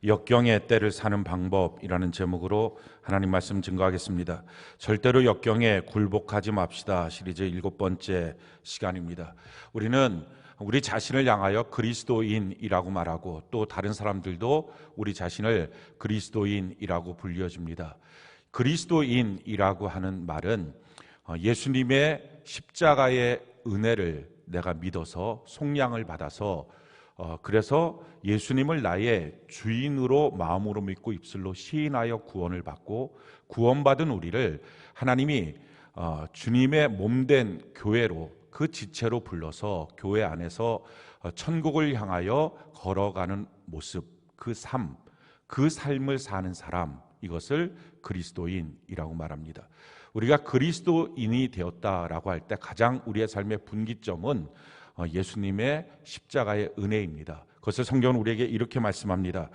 역경의 때를 사는 방법이라는 제목으로 하나님 말씀 증거하겠습니다. 절대로 역경에 굴복하지 맙시다 시리즈 7번째 시간입니다. 우리는 우리 자신을 향하여 그리스도인이라고 말하고 또 다른 사람들도 우리 자신을 그리스도인이라고 불려줍니다. 그리스도인이라고 하는 말은 예수님의 십자가의 은혜를 내가 믿어서 속량을 받아서 그래서 예수님을 나의 주인으로 마음으로 믿고 입술로 시인하여 구원을 받고 구원받은 우리를 하나님이 주님의 몸된 교회로 그 지체로 불러서 교회 안에서 천국을 향하여 걸어가는 모습, 그 삶을 사는 사람, 이것을 그리스도인이라고 말합니다. 우리가 그리스도인이 되었다라고 할 때 가장 우리의 삶의 분기점은 예수님의 십자가의 은혜입니다. 그것을 성경은 우리에게 이렇게 말씀합니다.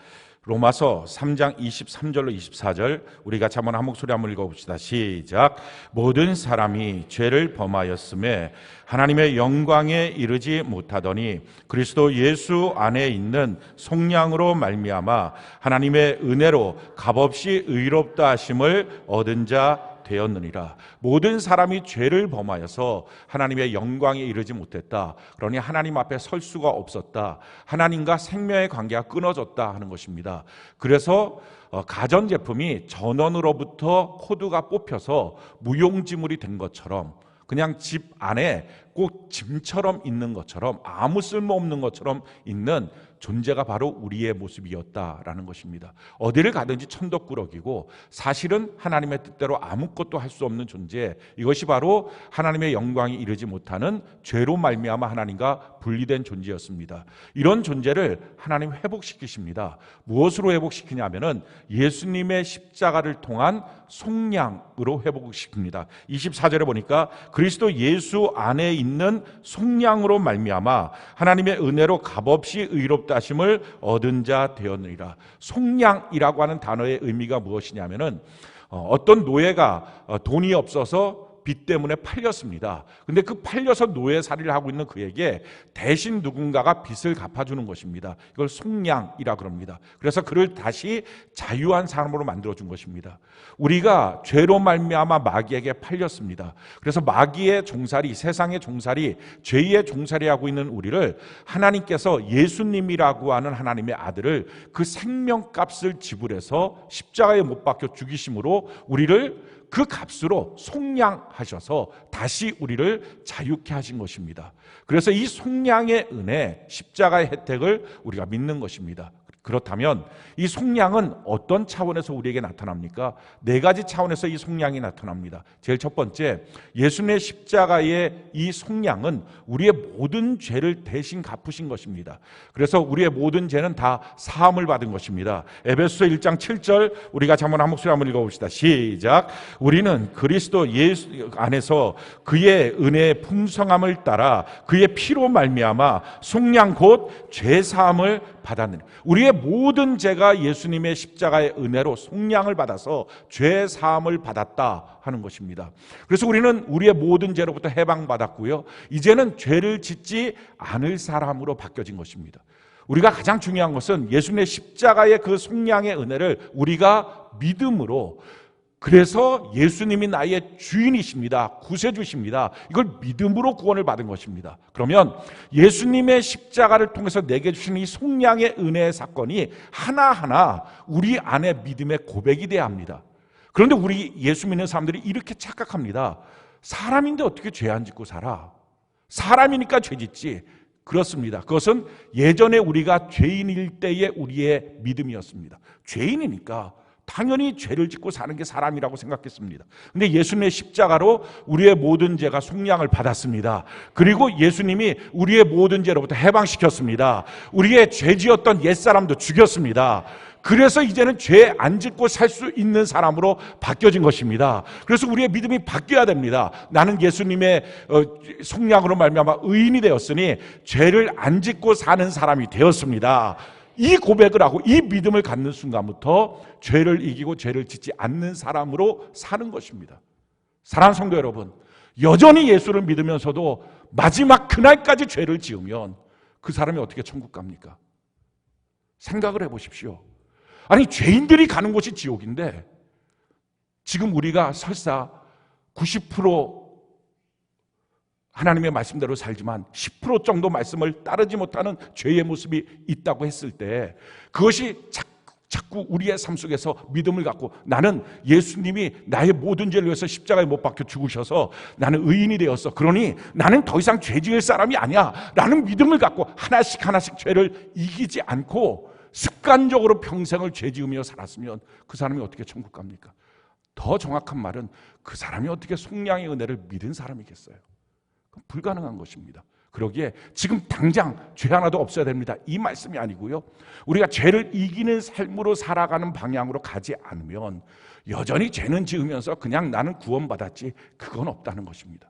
로마서 3장 23절로 24절 우리 같이 한번 한 목소리 한번 읽어봅시다. 시작. 모든 사람이 죄를 범하였음에 하나님의 영광에 이르지 못하더니 그리스도 예수 안에 있는 속량으로 말미암아 하나님의 은혜로 값없이 의롭다 하심을 얻은 자 되었느니라. 모든 사람이 죄를 범하여서 하나님의 영광에 이르지 못했다. 그러니 하나님 앞에 설 수가 없었다. 하나님과 생명의 관계가 끊어졌다 하는 것입니다. 그래서 가전제품이 전원으로부터 코드가 뽑혀서 무용지물이 된 것처럼 그냥 집 안에 꼭 짐처럼 있는 것처럼 아무 쓸모없는 것처럼 있는 존재가 바로 우리의 모습이었다라는 것입니다. 어디를 가든지 천덕꾸러기고 사실은 하나님의 뜻대로 아무것도 할 수 없는 존재, 이것이 바로 하나님의 영광이 이르지 못하는 죄로 말미암아 하나님과 분리된 존재였습니다. 이런 존재를 하나님 회복시키십니다. 무엇으로 회복시키냐면은 예수님의 십자가를 통한 속량으로 회복시킵니다. 24절에 보니까 그리스도 예수 안에 있는 속량으로 말미암아 하나님의 은혜로 값없이 의롭다 하심을 얻은 자 되었느니라. 속량이라고 하는 단어의 의미가 무엇이냐면은 어떤 노예가 돈이 없어서 빚 때문에 팔렸습니다. 근데 그 팔려서 노예살이를 하고 있는 그에게 대신 누군가가 빚을 갚아주는 것입니다. 이걸 속량이라 그럽니다. 그래서 그를 다시 자유한 사람으로 만들어준 것입니다. 우리가 죄로 말미암아 마귀에게 팔렸습니다. 그래서 마귀의 종살이, 세상의 종살이, 죄의 종살이하고 있는 우리를 하나님께서 예수님이라고 하는 하나님의 아들을 그 생명값을 지불해서 십자가에 못 박혀 죽이심으로 우리를 그 값으로 속량하셔서 다시 우리를 자유케 하신 것입니다. 그래서 이 속량의 은혜, 십자가의 혜택을 우리가 믿는 것입니다. 그렇다면 이 속량은 어떤 차원에서 우리에게 나타납니까? 4가지 차원에서 이 속량이 나타납니다. 제일 첫 번째, 예수님의 십자가의 이 속량은 우리의 모든 죄를 대신 갚으신 것입니다. 그래서 우리의 모든 죄는 다 사함을 받은 것입니다. 에베소서 1장 7절 우리 같이 한번 한 목소리 한번 읽어봅시다. 시작. 우리는 그리스도 예수 안에서 그의 은혜의 풍성함을 따라 그의 피로 말미암아 속량 곧 죄 사함을 받았느니, 우리의 모든 죄가 예수님의 십자가의 은혜로 속량을 받아서 죄 사함을 받았다 하는 것입니다. 그래서 우리는 우리의 모든 죄로부터 해방받았고요, 이제는 죄를 짓지 않을 사람으로 바뀌어진 것입니다. 우리가 가장 중요한 것은 예수님의 십자가의 그 속량의 은혜를 우리가 믿음으로, 그래서 예수님이 나의 주인이십니다, 구세주십니다, 이걸 믿음으로 구원을 받은 것입니다. 그러면 예수님의 십자가를 통해서 내게 주시는 이 속량의 은혜의 사건이 하나하나 우리 안에 믿음의 고백이 돼야 합니다. 그런데 우리 예수 믿는 사람들이 이렇게 착각합니다. 사람인데 어떻게 죄 안 짓고 살아? 사람이니까 죄 짓지. 그렇습니다. 그것은 예전에 우리가 죄인일 때의 우리의 믿음이었습니다. 죄인이니까 당연히 죄를 짓고 사는 게 사람이라고 생각했습니다. 그런데 예수님의 십자가로 우리의 모든 죄가 속량을 받았습니다. 그리고 예수님이 우리의 모든 죄로부터 해방시켰습니다. 우리의 죄지었던 옛사람도 죽였습니다. 그래서 이제는 죄 안 짓고 살 수 있는 사람으로 바뀌어진 것입니다. 그래서 우리의 믿음이 바뀌어야 됩니다. 나는 예수님의 속량으로 말미암아 의인이 되었으니 죄를 안 짓고 사는 사람이 되었습니다. 이 고백을 하고 이 믿음을 갖는 순간부터 죄를 이기고 죄를 짓지 않는 사람으로 사는 것입니다. 사랑하는 성도 여러분, 여전히 예수를 믿으면서도 마지막 그날까지 죄를 지으면 그 사람이 어떻게 천국 갑니까? 생각을 해보십시오. 아니, 죄인들이 가는 곳이 지옥인데 지금 우리가 설사 90% 하나님의 말씀대로 살지만 10% 정도 말씀을 따르지 못하는 죄의 모습이 있다고 했을 때 그것이 자꾸 우리의 삶 속에서 믿음을 갖고 나는 예수님이 나의 모든 죄를 위해서 십자가에 못 박혀 죽으셔서 나는 의인이 되었어. 그러니 나는 더 이상 죄 지을 사람이 아니야 라는 믿음을 갖고 하나씩 죄를 이기지 않고 습관적으로 평생을 죄 지으며 살았으면 그 사람이 어떻게 천국 갑니까? 더 정확한 말은 그 사람이 어떻게 속량의 은혜를 믿은 사람이겠어요? 불가능한 것입니다. 그러기에 지금 당장 죄 하나도 없어야 됩니다, 이 말씀이 아니고요, 우리가 죄를 이기는 삶으로 살아가는 방향으로 가지 않으면 여전히 죄는 지으면서 그냥 나는 구원받았지, 그건 없다는 것입니다.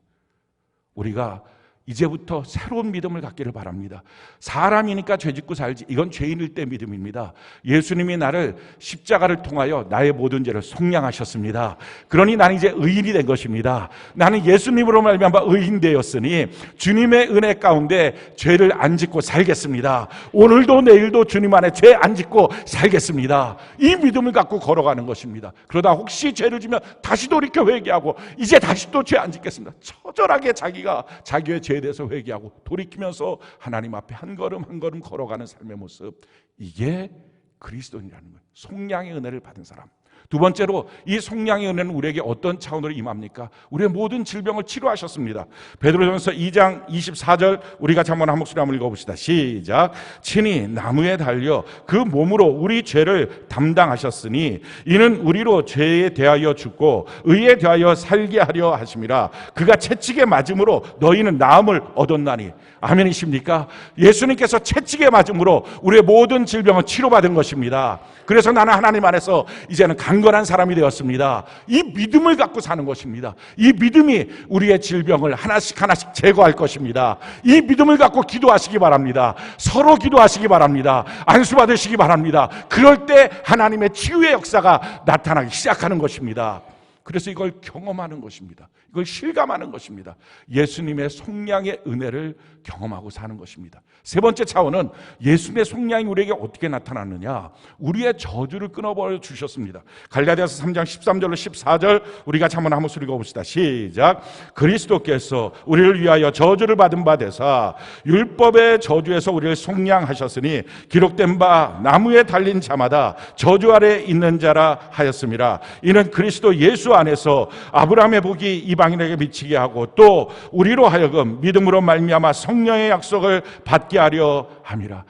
우리가 이제부터 새로운 믿음을 갖기를 바랍니다. 사람이니까 죄 짓고 살지, 이건 죄인일 때 믿음입니다. 예수님이 나를 십자가를 통하여 나의 모든 죄를 속량하셨습니다. 그러니 나는 이제 의인이 된 것입니다. 나는 예수님으로 말미암아 의인 되었으니 주님의 은혜 가운데 죄를 안 짓고 살겠습니다. 오늘도 내일도 주님 안에 죄 안 짓고 살겠습니다. 이 믿음을 갖고 걸어가는 것입니다. 그러다 혹시 죄를 지면 다시 돌이켜 회개하고 이제 다시 또 죄 안 짓겠습니다. 처절하게 자기가 자기의 죄에 대해서 회개하고 돌이키면서 하나님 앞에 한 걸음 한 걸음 걸어가는 삶의 모습, 이게 그리스도인이라는 거예요. 속량의 은혜를 받은 사람. 두 번째로 이 속량의 은혜는 우리에게 어떤 차원으로 임합니까? 우리의 모든 질병을 치료하셨습니다. 베드로전서 2장 24절 우리가 한번 한 목소리 한번 읽어봅시다. 시작. 친히 나무에 달려 그 몸으로 우리 죄를 담당하셨으니 이는 우리로 죄에 대하여 죽고 의에 대하여 살게 하려 하심이라. 그가 채찍에 맞음으로 너희는 나음을 얻었나니. 아멘이십니까? 예수님께서 채찍에 맞음으로 우리의 모든 질병은 치료받은 것입니다. 그래서 나는 하나님 안에서 이제는 강건한 사람이 되었습니다. 이 믿음을 갖고 사는 것입니다. 이 믿음이 우리의 질병을 하나씩 제거할 것입니다. 이 믿음을 갖고 기도하시기 바랍니다. 서로 기도하시기 바랍니다. 안수 받으시기 바랍니다. 그럴 때 하나님의 치유의 역사가 나타나기 시작하는 것입니다. 그래서 이걸 경험하는 것입니다. 이걸 실감하는 것입니다. 예수님의 속량의 은혜를 경험하고 사는 것입니다. 세 번째 차원은 예수님의 속량이 우리에게 어떻게 나타났느냐, 우리의 저주를 끊어버려 주셨습니다. 갈라디아서 3장 13절로 14절 우리가 한번 한 목소리 읽어봅시다. 시작. 그리스도께서 우리를 위하여 저주를 받은 바 되사 율법의 저주에서 우리를 속량하셨으니 기록된 바 나무에 달린 자마다 저주 아래 있는 자라 하였음이라. 이는 그리스도 예수 안에서 아브라함의 복이 이방인에게 미치게 하고 또 우리로 하여금 믿음으로 말미암아 성령의 약속을 받게 하려 함이라.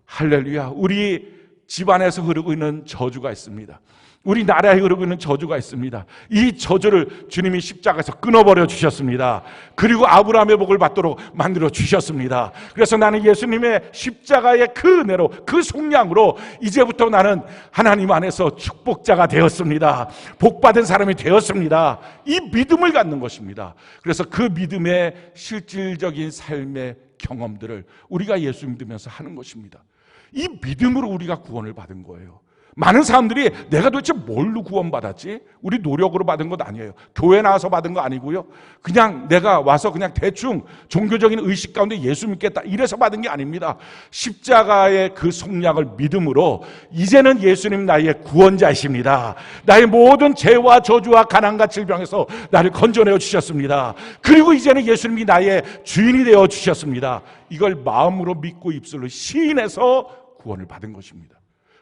할렐루야. 우리 집안에서 흐르고 있는 저주가 있습니다. 우리 나라에 흐르고 있는 저주가 있습니다. 이 저주를 주님이 십자가에서 끊어버려 주셨습니다. 그리고 아브라함의 복을 받도록 만들어 주셨습니다. 그래서 나는 예수님의 십자가의 그 은혜로, 그 속량으로 이제부터 나는 하나님 안에서 축복자가 되었습니다. 복받은 사람이 되었습니다. 이 믿음을 갖는 것입니다. 그래서 그 믿음의 실질적인 삶의 경험들을 우리가 예수 믿으면서 하는 것입니다. 이 믿음으로 우리가 구원을 받은 거예요. 많은 사람들이 내가 도대체 뭘로 구원받았지? 우리 노력으로 받은 것 아니에요. 교회 나와서 받은 거 아니고요. 그냥 내가 와서 그냥 대충 종교적인 의식 가운데 예수 믿겠다 이래서 받은 게 아닙니다. 십자가의 그 속량을 믿음으로 이제는 예수님 나의 구원자이십니다. 나의 모든 죄와 저주와 가난과 질병에서 나를 건져내어 주셨습니다. 그리고 이제는 예수님이 나의 주인이 되어 주셨습니다. 이걸 마음으로 믿고 입술로 시인해서 구원을 받은 것입니다.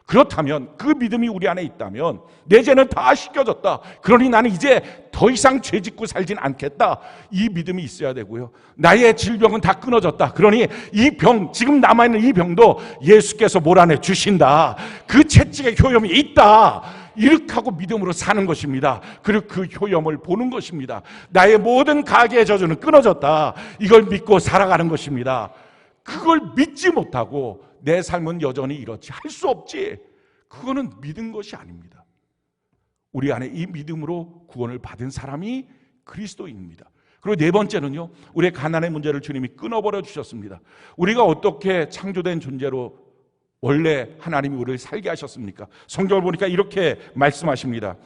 그렇다면 그 믿음이 우리 안에 있다면 내 죄는 다 씻겨졌다. 그러니 나는 이제 더 이상 죄 짓고 살진 않겠다. 이 믿음이 있어야 되고요. 나의 질병은 다 끊어졌다. 그러니 이 병, 지금 남아있는 이 병도 예수께서 몰아내 주신다. 그 채찍의 효염이 있다. 이렇게 하고 믿음으로 사는 것입니다. 그리고 그 효염을 보는 것입니다. 나의 모든 가계의 저주는 끊어졌다. 이걸 믿고 살아가는 것입니다. 그걸 믿지 못하고 내 삶은 여전히 이렇지, 할 수 없지, 그거는 믿은 것이 아닙니다. 우리 안에 이 믿음으로 구원을 받은 사람이 그리스도인입니다. 그리고 네 번째는요, 우리의 가난의 문제를 주님이 끊어버려 주셨습니다. 우리가 어떻게 창조된 존재로 원래 하나님이 우리를 살게 하셨습니까? 성경을 보니까 이렇게 말씀하십니다.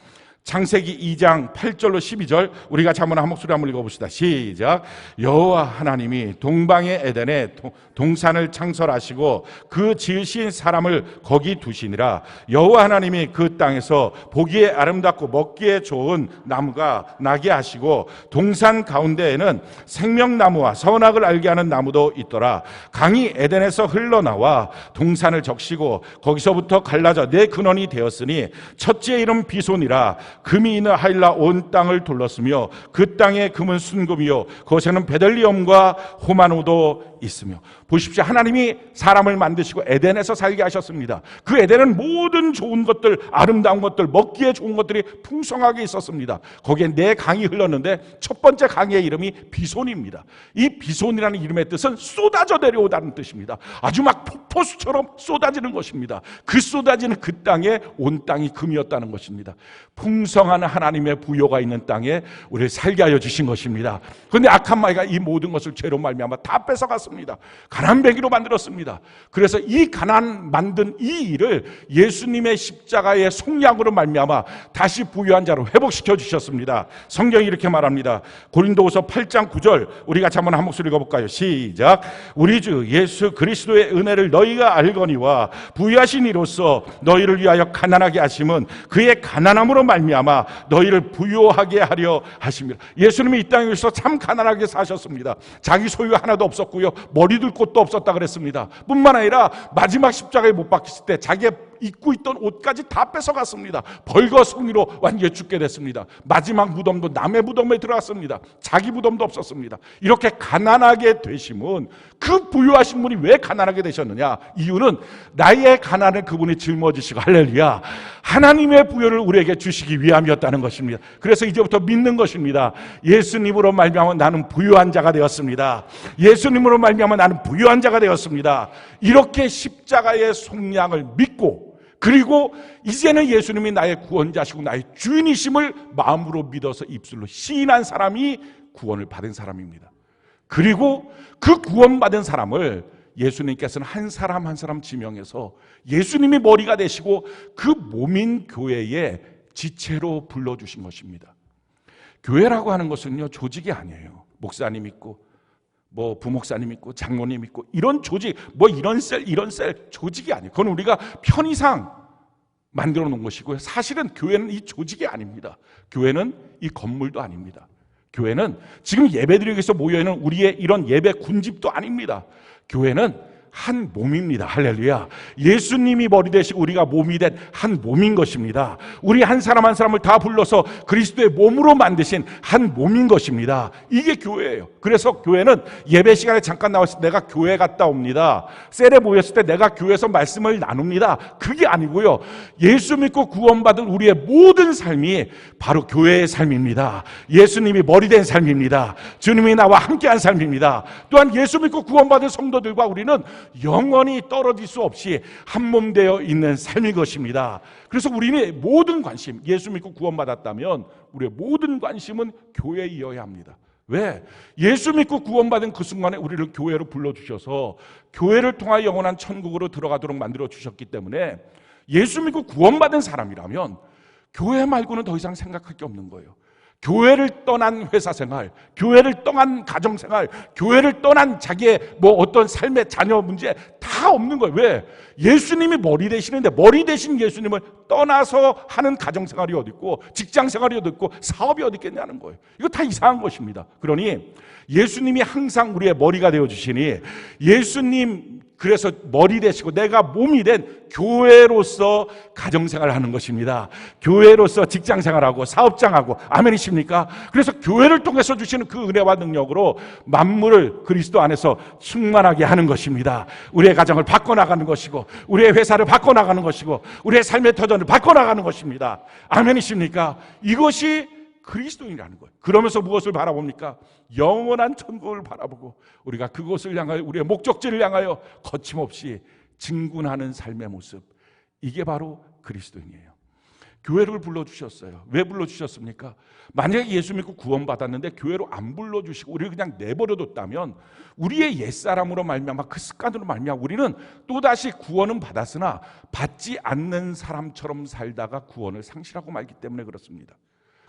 창세기 2장 8절로 12절 우리 같이 한번 한 목소리 한번 읽어봅시다. 시작. 여호와 하나님이 동방의 에덴에 동산을 창설하시고 그 지으신 사람을 거기 두시니라. 여호와 하나님이 그 땅에서 보기에 아름답고 먹기에 좋은 나무가 나게 하시고 동산 가운데에는 생명나무와 선악을 알게 하는 나무도 있더라. 강이 에덴에서 흘러나와 동산을 적시고 거기서부터 갈라져 네 근원이 되었으니 첫째 이름 비손이라. 금이 있는 하일라 온 땅을 둘렀으며 그 땅의 금은 순금이요 그것에는 베들리엄과 호마노도 있으며. 보십시오. 하나님이 사람을 만드시고 에덴에서 살게 하셨습니다. 그 에덴은 모든 좋은 것들, 아름다운 것들, 먹기에 좋은 것들이 풍성하게 있었습니다. 거기에 네 강이 흘렀는데 첫 번째 강의 이름이 비손입니다. 이 비손이라는 이름의 뜻은 쏟아져 내려오다는 뜻입니다. 아주 막 폭포수처럼 쏟아지는 것입니다. 그 쏟아지는 그 땅에 온 땅이 금이었다는 것입니다. 풍성한 하나님의 부요가 있는 땅에 우리를 살게 하여 주신 것입니다. 그런데 악한 마귀가 이 모든 것을 죄로 말미암아 다 뺏어갔습니다. 가난뱅이로 만들었습니다. 그래서 이 가난 만든 이 일을 예수님의 십자가의 속량으로 말미암아 다시 부유한 자로 회복시켜 주셨습니다. 성경이 이렇게 말합니다. 고린도후서 8장 9절 우리 같이 한번 한 목소리 읽어볼까요? 시작. 우리 주 예수 그리스도의 은혜를 너희가 알거니와 부유하신 이로써 너희를 위하여 가난하게 하심은 그의 가난함으로 말미암아 너희를 부유하게 하려 하십니다. 예수님이 이 땅에 오셔서 참 가난하게 사셨습니다. 자기 소유 하나도 없었고요, 머리 둘 곳도 없었다 그랬습니다. 뿐만 아니라 마지막 십자가에 못 박혔을 때 자기의 입고 있던 옷까지 다 뺏어갔습니다. 벌거숭이로 완전히 죽게 됐습니다. 마지막 무덤도 남의 무덤에 들어갔습니다. 자기 무덤도 없었습니다. 이렇게 가난하게 되심은 그 부유하신 분이 왜 가난하게 되셨느냐? 이유는 나의 가난을 그분이 짊어지시고 할렐루야 하나님의 부여를 우리에게 주시기 위함이었다는 것입니다. 그래서 이제부터 믿는 것입니다. 예수님으로 말미암아 나는 부유한 자가 되었습니다. 예수님으로 말미암아 나는 부유한 자가 되었습니다. 이렇게 십자가의 속량을 믿고 그리고 이제는 예수님이 나의 구원자시고 나의 주인이심을 마음으로 믿어서 입술로 시인한 사람이 구원을 받은 사람입니다. 그리고 그 구원받은 사람을 예수님께서는 한 사람 한 사람 지명해서 예수님이 머리가 되시고 그 몸인 교회의 지체로 불러주신 것입니다. 교회라고 하는 것은요, 조직이 아니에요. 목사님 있고 뭐 부목사님 있고 장로님 있고 이런 조직, 뭐 이런 셀 조직이 아니에요. 그건 우리가 편의상 만들어 놓은 것이고요. 사실은 교회는 이 조직이 아닙니다. 교회는 이 건물도 아닙니다. 교회는 지금 예배드리기 위해서 모여있는 우리의 이런 예배 군집도 아닙니다. 교회는 한 몸입니다. 할렐루야. 예수님이 머리 되시고 우리가 몸이 된 한 몸인 것입니다. 우리 한 사람 한 사람을 다 불러서 그리스도의 몸으로 만드신 한 몸인 것입니다. 이게 교회예요. 그래서 교회는 예배 시간에 잠깐 나왔을 때 내가 교회 갔다 옵니다. 셀에 모였을 때 내가 교회에서 말씀을 나눕니다. 그게 아니고요, 예수 믿고 구원받은 우리의 모든 삶이 바로 교회의 삶입니다. 예수님이 머리 된 삶입니다. 주님이 나와 함께한 삶입니다. 또한 예수 믿고 구원받은 성도들과 우리는 영원히 떨어질 수 없이 한 몸 되어 있는 삶인 것입니다. 그래서 우리는 모든 관심, 예수 믿고 구원받았다면 우리의 모든 관심은 교회에 이어야 합니다. 왜? 예수 믿고 구원받은 그 순간에 우리를 교회로 불러주셔서 교회를 통하여 영원한 천국으로 들어가도록 만들어 주셨기 때문에 예수 믿고 구원받은 사람이라면 교회 말고는 더 이상 생각할 게 없는 거예요. 교회를 떠난 회사 생활, 교회를 떠난 가정 생활, 교회를 떠난 자기의 뭐 어떤 삶의 자녀 문제 다 없는 거예요. 왜? 예수님이 머리 되시는데 머리 되신 예수님을 떠나서 하는 가정 생활이 어디 있고 직장 생활이 어디 있고 사업이 어디 있겠냐는 거예요. 이거 다 이상한 것입니다. 그러니 예수님이 항상 우리의 머리가 되어 주시니 예수님 그래서 머리 되시고 내가 몸이 된 교회로서 가정생활을 하는 것입니다. 교회로서 직장생활하고 사업장하고 아멘이십니까? 그래서 교회를 통해서 주시는 그 은혜와 능력으로 만물을 그리스도 안에서 충만하게 하는 것입니다. 우리의 가정을 바꿔나가는 것이고 우리의 회사를 바꿔나가는 것이고 우리의 삶의 터전을 바꿔나가는 것입니다. 아멘이십니까? 이것이 그리스도인이라는 거예요. 그러면서 무엇을 바라봅니까? 영원한 천국을 바라보고 우리가 그곳을 향하여 우리의 목적지를 향하여 거침없이 진군하는 삶의 모습, 이게 바로 그리스도인이에요. 교회를 불러주셨어요. 왜 불러주셨습니까? 만약에 예수 믿고 구원받았는데 교회로 안 불러주시고 우리를 그냥 내버려뒀다면 우리의 옛사람으로 말미암아 그 습관으로 말미암아 우리는 또다시 구원은 받았으나 받지 않는 사람처럼 살다가 구원을 상실하고 말기 때문에 그렇습니다.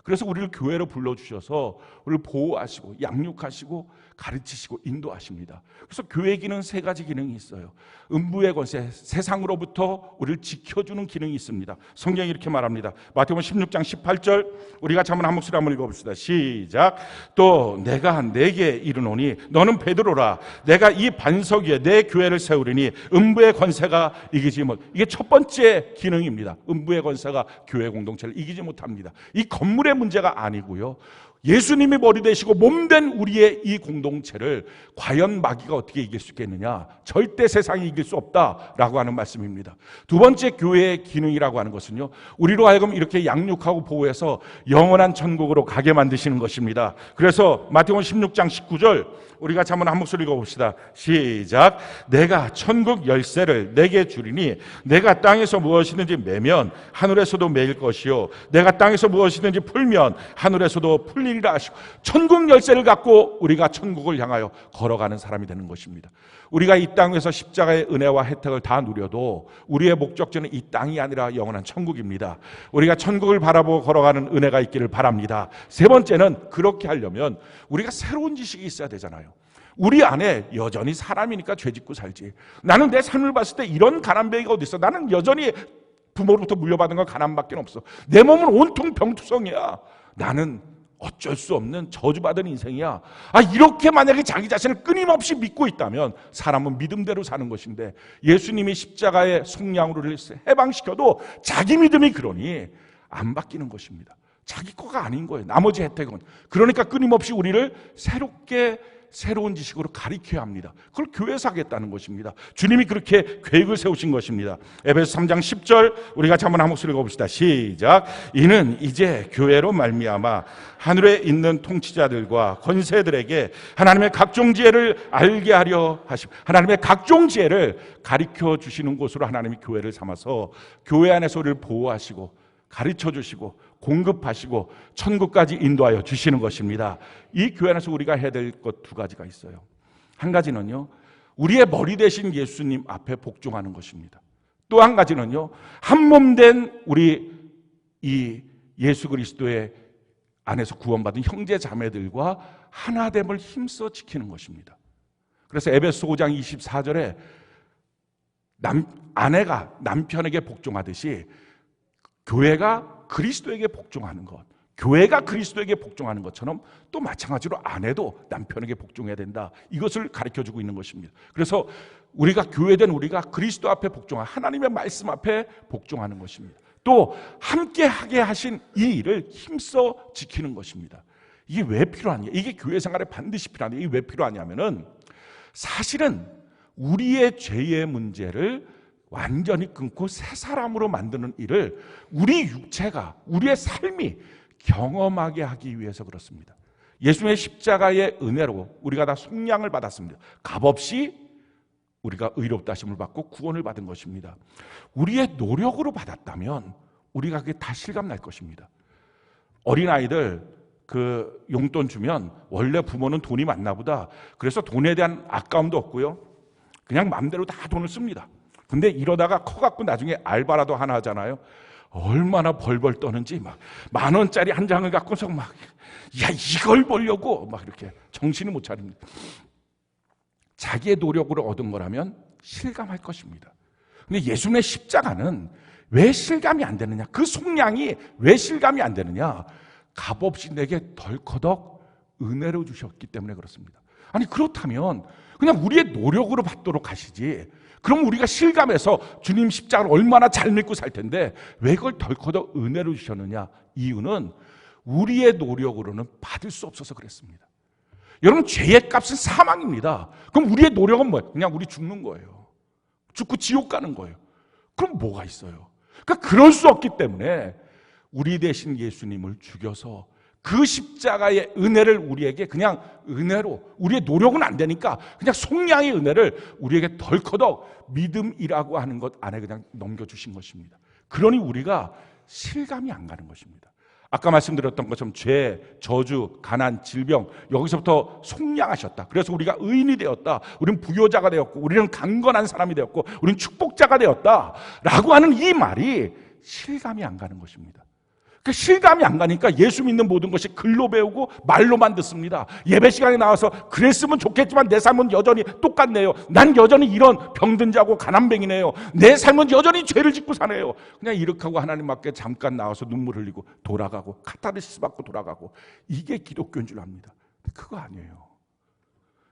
그래서 우리를 교회로 불러주셔서 우리를 보호하시고 양육하시고 가르치시고 인도하십니다. 그래서 교회 기능 세 가지 기능이 있어요. 음부의 권세, 세상으로부터 우리를 지켜주는 기능이 있습니다. 성경이 이렇게 말합니다. 마태복음 16장 18절 우리가 한번 한 목소리 한번 읽어봅시다. 시작. 또 내가 내게 이르노니 너는 베드로라. 내가 이 반석 위에 내 교회를 세우리니 음부의 권세가 이기지 못. 이게 첫 번째 기능입니다. 음부의 권세가 교회 공동체를 이기지 못합니다. 이 건물의 문제가 아니고요. 예수님이 머리 되시고 몸된 우리의 이 공동체를 과연 마귀가 어떻게 이길 수 있겠느냐? 절대 세상이 이길 수 없다라고 하는 말씀입니다. 두 번째 교회의 기능이라고 하는 것은요, 우리로 하여금 이렇게 양육하고 보호해서 영원한 천국으로 가게 만드시는 것입니다. 그래서 마태복음 16장 19절 우리가 한번 한 목소리 읽어봅시다. 시작. 내가 천국 열쇠를 내게 주리니 내가 땅에서 무엇이든지 매면 하늘에서도 매일 것이요 내가 땅에서 무엇이든지 풀면 하늘에서도 풀리리라 하시고, 천국 열쇠를 갖고 우리가 천국을 향하여 걸어가는 사람이 되는 것입니다. 우리가 이 땅에서 십자가의 은혜와 혜택을 다 누려도 우리의 목적지는 이 땅이 아니라 영원한 천국입니다. 우리가 천국을 바라보고 걸어가는 은혜가 있기를 바랍니다. 세 번째는 그렇게 하려면 우리가 새로운 지식이 있어야 되잖아요. 우리 안에 여전히 사람이니까 죄짓고 살지. 나는 내 삶을 봤을 때 이런 가난뱅이가 어디 있어. 나는 여전히 부모로부터 물려받은 건 가난밖에 없어. 내 몸은 온통 병투성이야. 나는 어쩔 수 없는 저주받은 인생이야. 이렇게 만약에 자기 자신을 끊임없이 믿고 있다면 사람은 믿음대로 사는 것인데, 예수님이 십자가의 속량으로 해방시켜도 자기 믿음이 그러니 안 바뀌는 것입니다. 자기 거가 아닌 거예요. 나머지 혜택은. 그러니까 끊임없이 우리를 새로운 지식으로 가리켜야 합니다. 그걸 교회에서 하겠다는 것입니다. 주님이 그렇게 계획을 세우신 것입니다. 에베소 3장 10절 우리가 한번 한 목소리 읽어봅시다. 시작. 이는 이제 교회로 말미암아 하늘에 있는 통치자들과 권세들에게 하나님의 각종 지혜를 알게 하려 하시고, 하나님의 각종 지혜를 가리켜 주시는 곳으로 하나님이 교회를 삼아서 교회 안에서 우리를 보호하시고 가르쳐 주시고 공급하시고 천국까지 인도하여 주시는 것입니다. 이 교회 안에서 우리가 해야 될 것 두 가지가 있어요. 한 가지는요, 우리의 머리 되신 예수님 앞에 복종하는 것입니다. 또 한 가지는요, 한 몸 된 우리 이 예수 그리스도의 안에서 구원받은 형제 자매들과 하나됨을 힘써 지키는 것입니다. 그래서 에베소 5장 24절에 아내가 남편에게 복종하듯이 교회가 그리스도에게 복종하는 것, 교회가 그리스도에게 복종하는 것처럼 또 마찬가지로 아내도 남편에게 복종해야 된다. 이것을 가르쳐주고 있는 것입니다. 그래서 우리가 교회된 우리가 그리스도 앞에 복종하는, 하나님의 말씀 앞에 복종하는 것입니다. 또 함께 하게 하신 이 일을 힘써 지키는 것입니다. 이게 왜 필요하냐? 이게 교회 생활에 반드시 필요하냐? 이게 왜 필요하냐면은 사실은 우리의 죄의 문제를 완전히 끊고 새 사람으로 만드는 일을 우리 육체가, 우리의 삶이 경험하게 하기 위해서 그렇습니다. 예수님의 십자가의 은혜로 우리가 다 속량을 받았습니다. 값없이 우리가 의롭다 하심을 받고 구원을 받은 것입니다. 우리의 노력으로 받았다면 우리가 그게 다 실감날 것입니다. 어린아이들 그 용돈 주면 원래 부모는 돈이 많나 보다. 그래서 돈에 대한 아까움도 없고요. 그냥 마음대로 다 돈을 씁니다. 근데 이러다가 커갖고 나중에 알바라도 하나 하잖아요. 얼마나 벌벌 떠는지 막 10,000원짜리 한 장을 갖고서 막 이걸 벌려고 막 이렇게 정신을 못 차립니다. 자기의 노력으로 얻은 거라면 실감할 것입니다. 근데 예수님의 십자가는 왜 실감이 안 되느냐? 그 속량이 왜 실감이 안 되느냐? 값없이 내게 덜커덕 은혜로 주셨기 때문에 그렇습니다. 아니 그렇다면 그냥 우리의 노력으로 받도록 하시지, 그럼 우리가 실감해서 주님 십자가를 얼마나 잘 믿고 살 텐데 왜 그걸 덜커덕 은혜로 주셨느냐? 이유는 우리의 노력으로는 받을 수 없어서 그랬습니다. 여러분, 죄의 값은 사망입니다. 그럼 우리의 노력은 뭐예요? 그냥 우리 죽는 거예요. 죽고 지옥 가는 거예요. 그럼 뭐가 있어요? 그러니까 그럴 수 없기 때문에 우리 대신 예수님을 죽여서 그 십자가의 은혜를 우리에게 그냥 은혜로, 우리의 노력은 안 되니까 그냥 속량의 은혜를 우리에게 덜커덕 믿음이라고 하는 것 안에 그냥 넘겨주신 것입니다. 그러니 우리가 실감이 안 가는 것입니다. 아까 말씀드렸던 것처럼 죄, 저주, 가난, 질병, 여기서부터 속량하셨다. 그래서 우리가 의인이 되었다. 우리는 부요자가 되었고, 우리는 강건한 사람이 되었고, 우리는 축복자가 되었다 라고 하는 이 말이 실감이 안 가는 것입니다. 그 실감이 안 가니까 예수 믿는 모든 것이 글로 배우고 말로만 듣습니다. 예배 시간에 나와서 그랬으면 좋겠지만 내 삶은 여전히 똑같네요. 난 여전히 이런 병든 자고 가난뱅이네요. 내 삶은 여전히 죄를 짓고 사네요. 그냥 이렇게 하고 하나님 앞에 잠깐 나와서 눈물 흘리고 돌아가고 카타르시스 받고 돌아가고, 이게 기독교인 줄 압니다. 그거 아니에요.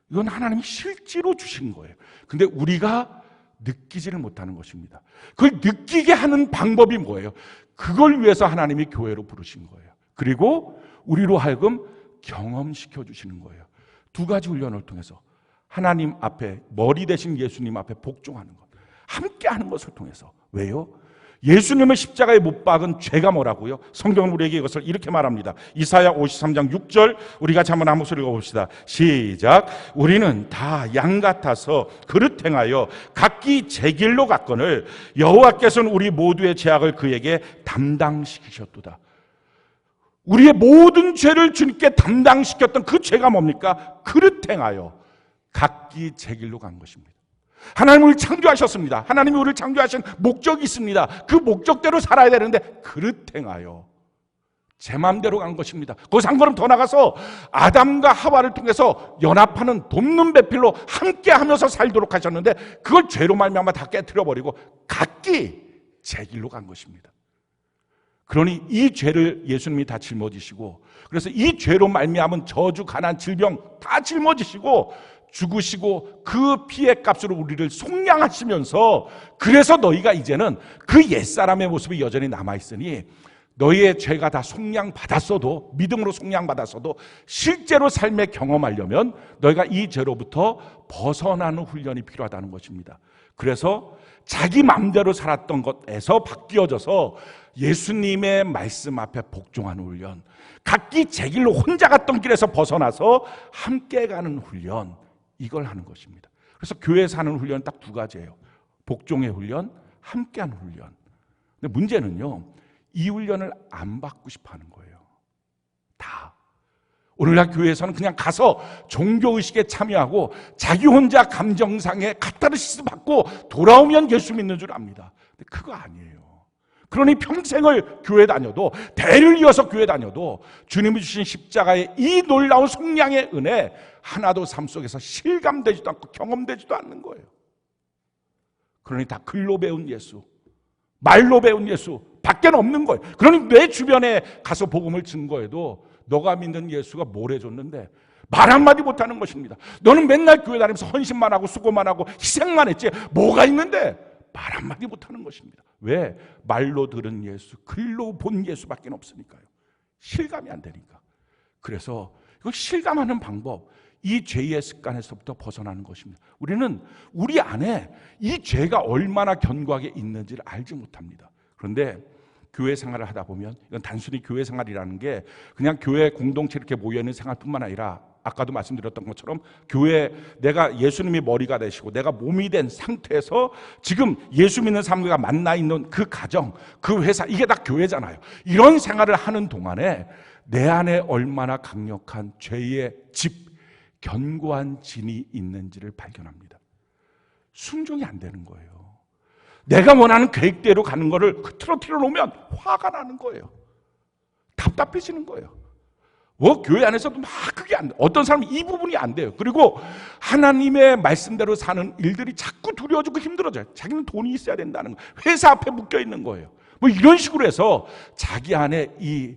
이건 하나님이 실제로 주신 거예요. 근데 우리가 느끼지를 못하는 것입니다. 그걸 느끼게 하는 방법이 뭐예요? 그걸 위해서 하나님이 교회로 부르신 거예요. 그리고 우리로 하여금 경험시켜 주시는 거예요. 두 가지 훈련을 통해서 하나님 앞에, 머리 대신 예수님 앞에 복종하는 것, 함께 하는 것을 통해서. 왜요? 예수님을 십자가에 못 박은 죄가 뭐라고요? 성경은 우리에게 이것을 이렇게 말합니다. 이사야 53장 6절, 우리 같이 한번 한 목소리 읽어봅시다. 시작. 우리는 다 양 같아서 그릇 행하여 각기 제 길로 갔거늘 여호와께서는 우리 모두의 죄악을 그에게 담당시키셨도다. 우리의 모든 죄를 주님께 담당시켰던 그 죄가 뭡니까? 그릇 행하여 각기 제 길로 간 것입니다. 하나님이 우리를 창조하셨습니다. 하나님이 우리를 창조하신 목적이 있습니다. 그 목적대로 살아야 되는데 그릇 행하여 제 마음대로 간 것입니다. 거기서 한 걸음 더 나가서 아담과 하와를 통해서 연합하는 돕는 배필로 함께 하면서 살도록 하셨는데, 그걸 죄로 말미암아 다 깨트려버리고 각기 제 길로 간 것입니다. 그러니 이 죄를 예수님이 다 짊어지시고, 그래서 이 죄로 말미암은 저주, 가난, 질병 다 짊어지시고 죽으시고 그 피의 값으로 우리를 속량하시면서, 그래서 너희가 이제는 그 옛사람의 모습이 여전히 남아있으니 너희의 죄가 다 속량받았어도, 믿음으로 속량받았어도 실제로 삶에 경험하려면 너희가 이 죄로부터 벗어나는 훈련이 필요하다는 것입니다. 그래서 자기 마음대로 살았던 것에서 바뀌어져서 예수님의 말씀 앞에 복종하는 훈련, 각기 제 길로 혼자 갔던 길에서 벗어나서 함께 가는 훈련, 이걸 하는 것입니다. 그래서 교회에서 하는 훈련은 딱 두 가지예요. 복종의 훈련, 함께하는 훈련. 근데 문제는요, 이 훈련을 안 받고 싶어 하는 거예요. 다. 오늘날 교회에서는 그냥 가서 종교의식에 참여하고 자기 혼자 감정상에 카타르시스 받고 돌아오면 예수 믿는 줄 압니다. 근데 그거 아니에요. 그러니 평생을 교회 다녀도, 대를 이어서 교회 다녀도 주님이 주신 십자가의 이 놀라운 속량의 은혜 하나도 삶 속에서 실감되지도 않고 경험되지도 않는 거예요. 그러니 다 글로 배운 예수, 말로 배운 예수 밖에는 없는 거예요. 그러니 내 주변에 가서 복음을 증거해도 너가 믿는 예수가 뭘 해줬는데 말 한마디 못하는 것입니다. 너는 맨날 교회 다니면서 헌신만 하고 수고만 하고 희생만 했지 뭐가 있는데 말 한마디 못하는 것입니다. 왜? 말로 들은 예수, 글로 본 예수밖에 없으니까요. 실감이 안 되니까. 그래서 이거 실감하는 방법, 이 죄의 습관에서부터 벗어나는 것입니다. 우리는 우리 안에 이 죄가 얼마나 견고하게 있는지를 알지 못합니다. 그런데 교회 생활을 하다 보면, 이건 단순히 교회 생활이라는 게 그냥 교회 공동체 이렇게 모여있는 생활뿐만 아니라, 아까도 말씀드렸던 것처럼 교회, 내가 예수님이 머리가 되시고 내가 몸이 된 상태에서 지금 예수 믿는 사람들과 만나 있는 그 가정, 그 회사, 이게 다 교회잖아요. 이런 생활을 하는 동안에 내 안에 얼마나 강력한 죄의 집, 견고한 진이 있는지를 발견합니다. 순종이 안 되는 거예요. 내가 원하는 계획대로 가는 거를 틀어 놓으면 화가 나는 거예요. 답답해지는 거예요. 교회 안에서도 막 그게 안 돼. 어떤 사람은 이 부분이 안 돼요. 그리고 하나님의 말씀대로 사는 일들이 자꾸 두려워지고 힘들어져요. 자기는 돈이 있어야 된다는 거예요. 회사 앞에 묶여 있는 거예요. 이런 식으로 해서 자기 안에 이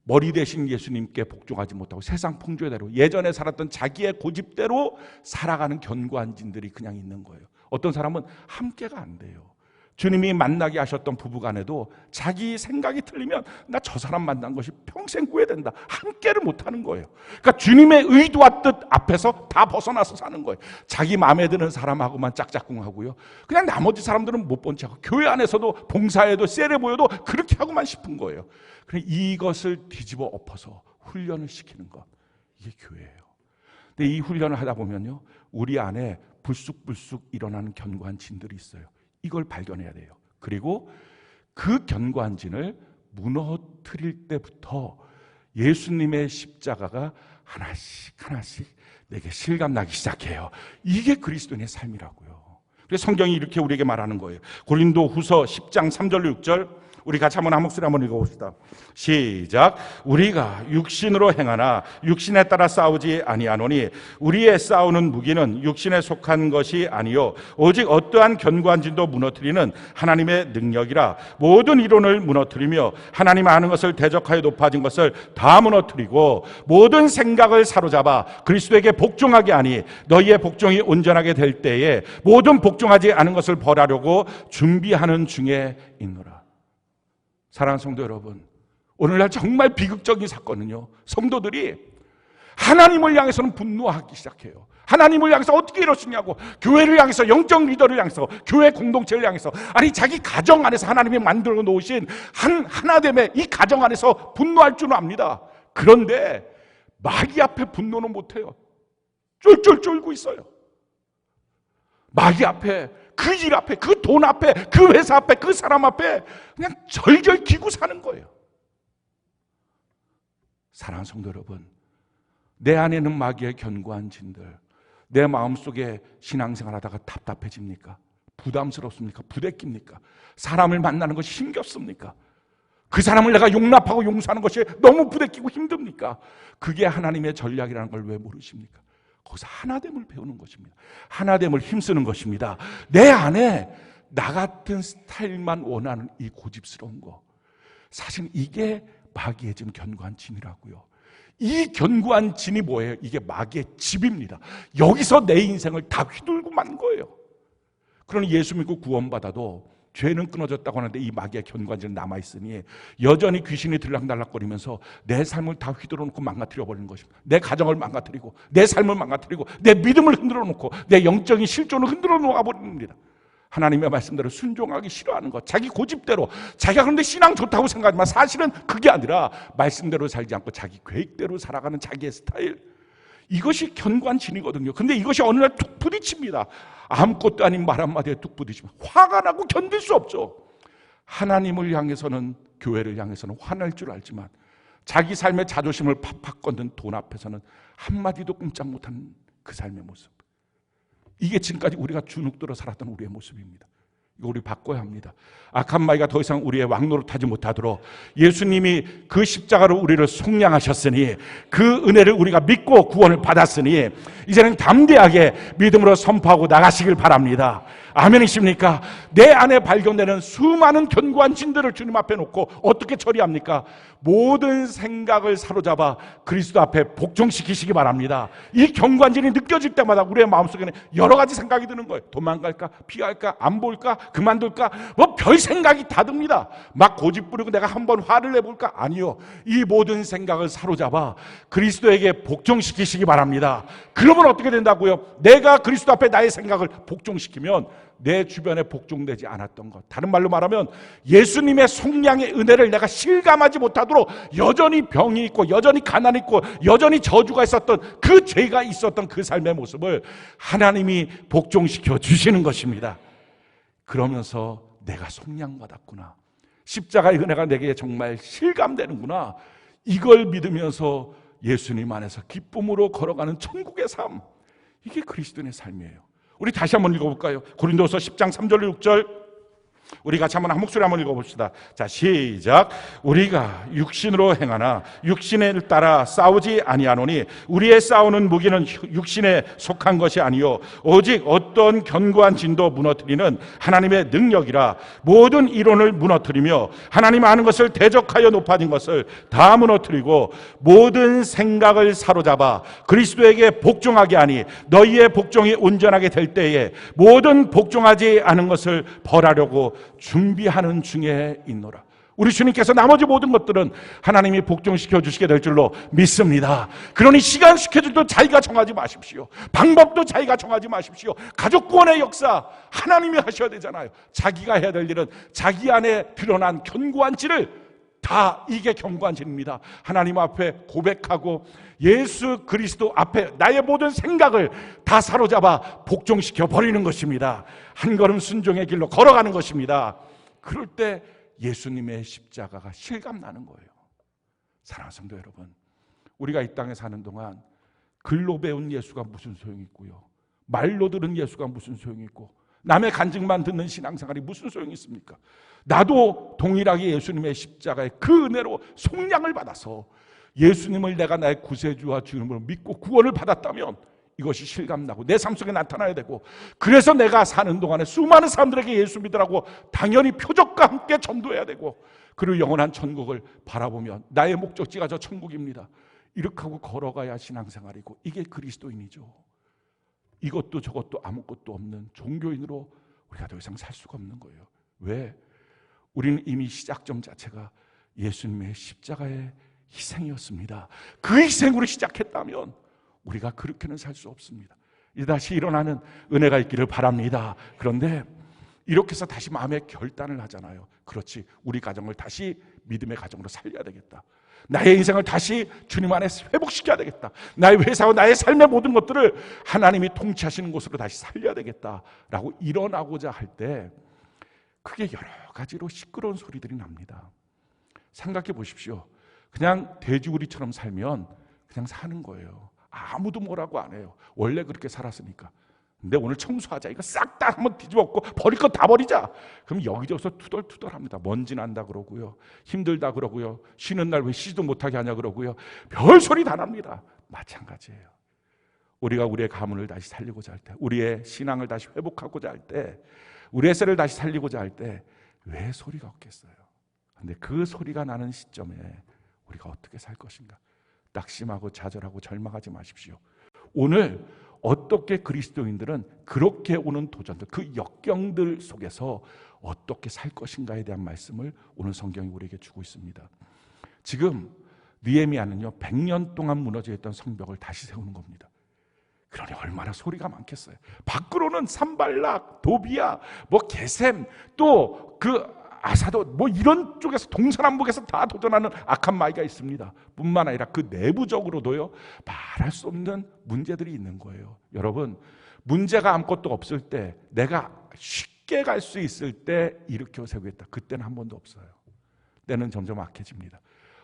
머리 대신 예수님께 복종하지 못하고 세상 풍조대로 예전에 살았던 자기의 고집대로 살아가는 견고한 진들이 그냥 있는 거예요. 어떤 사람은 함께가 안 돼요. 주님이 만나게 하셨던 부부간에도 자기 생각이 틀리면 나 저 사람 만난 것이 평생 후회된다. 함께를 못하는 거예요. 그러니까 주님의 의도와 뜻 앞에서 다 벗어나서 사는 거예요. 자기 마음에 드는 사람하고만 짝짝꿍하고요. 그냥 나머지 사람들은 못 본 척하고, 교회 안에서도 봉사해도 세례 보여도 그렇게 하고만 싶은 거예요. 그래서 이것을 뒤집어 엎어서 훈련을 시키는 것, 이게 교회예요. 근데 이 훈련을 하다 보면요, 우리 안에 불쑥불쑥 일어나는 견고한 진들이 있어요. 이걸 발견해야 돼요. 그리고 그 견고한 진을 무너뜨릴 때부터 예수님의 십자가가 하나씩 하나씩 내게 실감나기 시작해요. 이게 그리스도인의 삶이라고요. 그래서 성경이 이렇게 우리에게 말하는 거예요. 고린도후서 10장 3절 6절 우리 같이 한 목소리 한번 읽어봅시다. 시작. 우리가 육신으로 행하나 육신에 따라 싸우지 아니하노니 우리의 싸우는 무기는 육신에 속한 것이 아니요 오직 어떠한 견고한 진도 무너뜨리는 하나님의 능력이라. 모든 이론을 무너뜨리며 하나님 아는 것을 대적하여 높아진 것을 다 무너뜨리고 모든 생각을 사로잡아 그리스도에게 복종하게 하니 너희의 복종이 온전하게 될 때에 모든 복종하지 않은 것을 벌하려고 준비하는 중에 있노라. 사랑하는 성도 여러분, 오늘날 정말 비극적인 사건은요, 성도들이 하나님을 향해서는 분노하기 시작해요. 하나님을 향해서 어떻게 이러시냐고, 교회를 향해서, 영적 리더를 향해서, 교회 공동체를 향해서, 아니 자기 가정 안에서 하나님이 만들어 놓으신 하나됨의 이 가정 안에서 분노할 줄은 압니다. 그런데 마귀 앞에 분노는 못해요. 쫄쫄 쫄고 있어요. 마귀 앞에, 그 일 앞에, 그 돈 앞에, 그 회사 앞에, 그 사람 앞에 그냥 절절 기고 사는 거예요. 사랑하는 성도 여러분, 내 안에는 마귀의 견고한 진들, 내 마음속에 신앙생활 하다가 답답해집니까? 부담스럽습니까? 부대낍니까? 사람을 만나는 것이 힘겹습니까? 그 사람을 내가 용납하고 용서하는 것이 너무 부대끼고 힘듭니까? 그게 하나님의 전략이라는 걸 왜 모르십니까? 거기서 하나됨을 배우는 것입니다. 하나됨을 힘쓰는 것입니다. 내 안에 나 같은 스타일만 원하는 이 고집스러운 거, 사실 이게 마귀의 지금 견고한 진이라고요. 이 견고한 진이 뭐예요? 이게 마귀의 집입니다. 여기서 내 인생을 다 휘둘고 만 거예요. 그러니 예수 믿고 구원받아도 죄는 끊어졌다고 하는데 이 마귀의 견고한 진은 남아있으니 여전히 귀신이 들락달락거리면서 내 삶을 다 휘둘러 놓고 망가뜨려 버리는 것입니다. 내 가정을 망가뜨리고 내 삶을 망가뜨리고 내 믿음을 흔들어 놓고 내 영적인 실존을 흔들어 놓아 버립니다. 하나님의 말씀대로 순종하기 싫어하는 것, 자기 고집대로, 자기가 그런데 신앙 좋다고 생각하지만 사실은 그게 아니라 말씀대로 살지 않고 자기 계획대로 살아가는 자기의 스타일, 이것이 견고한 진이거든요. 근데 이것이 어느 날 툭 부딪힙니다. 아무것도 아닌 말 한마디에 툭 부딪히면 화가 나고 견딜 수 없죠. 하나님을 향해서는, 교회를 향해서는 화낼 줄 알지만 자기 삶의 자존심을 팍팍 걷는 돈 앞에서는 한마디도 꼼짝 못하는 그 삶의 모습, 이게 지금까지 우리가 주눅들어 살았던 우리의 모습입니다. 이거 우리 바꿔야 합니다. 악한 마귀가 더 이상 우리의 왕노릇하지 못하도록 예수님이 그 십자가로 우리를 속량하셨으니, 그 은혜를 우리가 믿고 구원을 받았으니 이제는 담대하게 믿음으로 선포하고 나가시길 바랍니다. 아멘이십니까? 내 안에 발견되는 수많은 견고한 진들을 주님 앞에 놓고 어떻게 처리합니까? 모든 생각을 사로잡아 그리스도 앞에 복종시키시기 바랍니다. 이 견고한 진이 느껴질 때마다 우리의 마음속에는 여러 가지 생각이 드는 거예요. 도망갈까? 피할까? 안 볼까? 그만둘까? 뭐 별 생각이 다 듭니다. 막 고집 부리고 내가 한번 화를 내볼까? 아니요. 이 모든 생각을 사로잡아 그리스도에게 복종시키시기 바랍니다. 그러면 어떻게 된다고요? 내가 그리스도 앞에 나의 생각을 복종시키면 내 주변에 복종되지 않았던 것, 다른 말로 말하면 예수님의 속량의 은혜를 내가 실감하지 못하도록 여전히 병이 있고 여전히 가난이 있고 여전히 저주가 있었던 그 죄가 있었던 그 삶의 모습을 하나님이 복종시켜 주시는 것입니다. 그러면서 내가 속량받았구나, 십자가의 은혜가 내게 정말 실감되는구나, 이걸 믿으면서 예수님 안에서 기쁨으로 걸어가는 천국의 삶, 이게 그리스도인의 삶이에요. 우리 다시 한번 읽어볼까요? 고린도서 10장 3절 6절 우리 같이 한번 한 목소리 한번 읽어봅시다. 자, 시작. 우리가 육신으로 행하나 육신에 따라 싸우지 아니하노니 우리의 싸우는 무기는 육신에 속한 것이 아니요 오직 어떤 견고한 진도 무너뜨리는 하나님의 능력이라. 모든 이론을 무너뜨리며 하나님 아는 것을 대적하여 높아진 것을 다 무너뜨리고 모든 생각을 사로잡아 그리스도에게 복종하게 하니 너희의 복종이 온전하게 될 때에 모든 복종하지 않은 것을 벌하려고 준비하는 중에 있노라. 우리 주님께서 나머지 모든 것들은 하나님이 복종시켜 주시게 될 줄로 믿습니다. 그러니 시간 스케줄도 자기가 정하지 마십시오. 방법도 자기가 정하지 마십시오. 가족 구원의 역사 하나님이 하셔야 되잖아요. 자기가 해야 될 일은 자기 안에 드러난 견고한 진을 다, 이게 견고한 진입니다. 하나님 앞에 고백하고 예수 그리스도 앞에 나의 모든 생각을 다 사로잡아 복종시켜 버리는 것입니다. 한 걸음 순종의 길로 걸어가는 것입니다. 그럴 때 예수님의 십자가가 실감나는 거예요. 사랑하는 성도 여러분, 우리가 이 땅에 사는 동안 글로 배운 예수가 무슨 소용이 있고요, 말로 들은 예수가 무슨 소용이 있고, 남의 간증만 듣는 신앙생활이 무슨 소용이 있습니까? 나도 동일하게 예수님의 십자가의 그 은혜로 속량을 받아서 예수님을 내가 나의 구세주와 주님으로 믿고 구원을 받았다면 이것이 실감나고 내 삶 속에 나타나야 되고, 그래서 내가 사는 동안에 수많은 사람들에게 예수 믿으라고 당연히 표적과 함께 전도해야 되고, 그리고 영원한 천국을 바라보면 나의 목적지가 저 천국입니다, 이렇게 하고 걸어가야 신앙생활이고, 이게 그리스도인이죠. 이것도 저것도 아무것도 없는 종교인으로 우리가 더 이상 살 수가 없는 거예요. 왜? 우리는 이미 시작점 자체가 예수님의 십자가의 희생이었습니다. 그 희생으로 시작했다면 우리가 그렇게는 살 수 없습니다. 이제 다시 일어나는 은혜가 있기를 바랍니다. 그런데 이렇게 해서 다시 마음의 결단을 하잖아요. 그렇지, 우리 가정을 다시 믿음의 가정으로 살려야 되겠다, 나의 인생을 다시 주님 안에 회복시켜야 되겠다, 나의 회사와 나의 삶의 모든 것들을 하나님이 통치하시는 곳으로 다시 살려야 되겠다라고 일어나고자 할 때 그게 여러 가지로 시끄러운 소리들이 납니다. 생각해 보십시오. 그냥 돼지우리처럼 살면 그냥 사는 거예요. 아무도 뭐라고 안 해요. 원래 그렇게 살았으니까. 근데 오늘 청소하자, 이거 싹 다 한번 뒤집어엎고 버릴 거 다 버리자. 그럼 여기저기서 투덜투덜합니다. 먼지 난다 그러고요, 힘들다 그러고요, 쉬는 날 왜 쉬지도 못하게 하냐 그러고요, 별 소리 다 납니다. 마찬가지예요. 우리가 우리의 가문을 다시 살리고자 할 때, 우리의 신앙을 다시 회복하고자 할 때, 우리의 셀을 다시 살리고자 할 때 왜 소리가 없겠어요? 근데 그 소리가 나는 시점에 우리가 어떻게 살 것인가? 낙심하고 좌절하고 절망하지 마십시오. 오늘 어떻게 그리스도인들은 그렇게 오는 도전들, 그 역경들 속에서 어떻게 살 것인가에 대한 말씀을 오늘 성경이 우리에게 주고 있습니다. 지금 느헤미야는요, 100년 동안 무너져 있던 성벽을 다시 세우는 겁니다. 그러니 얼마나 소리가 많겠어요. 밖으로는 산발락, 도비야, 뭐 게셈, 또 그 아사도, 뭐 이런 쪽에서 동서남북에서 다 도전하는 악한 마귀가 있습니다. 뿐만 아니라 그 내부적으로도요, 말할 수 없는 문제들이 있는 거예요. 여러분, 문제가 아무것도 없을 때, 내가 쉽게 갈 수 있을 때 일으켜 세우겠다, 그때는 한 번도 없어요. 때는 점점 악해집니다.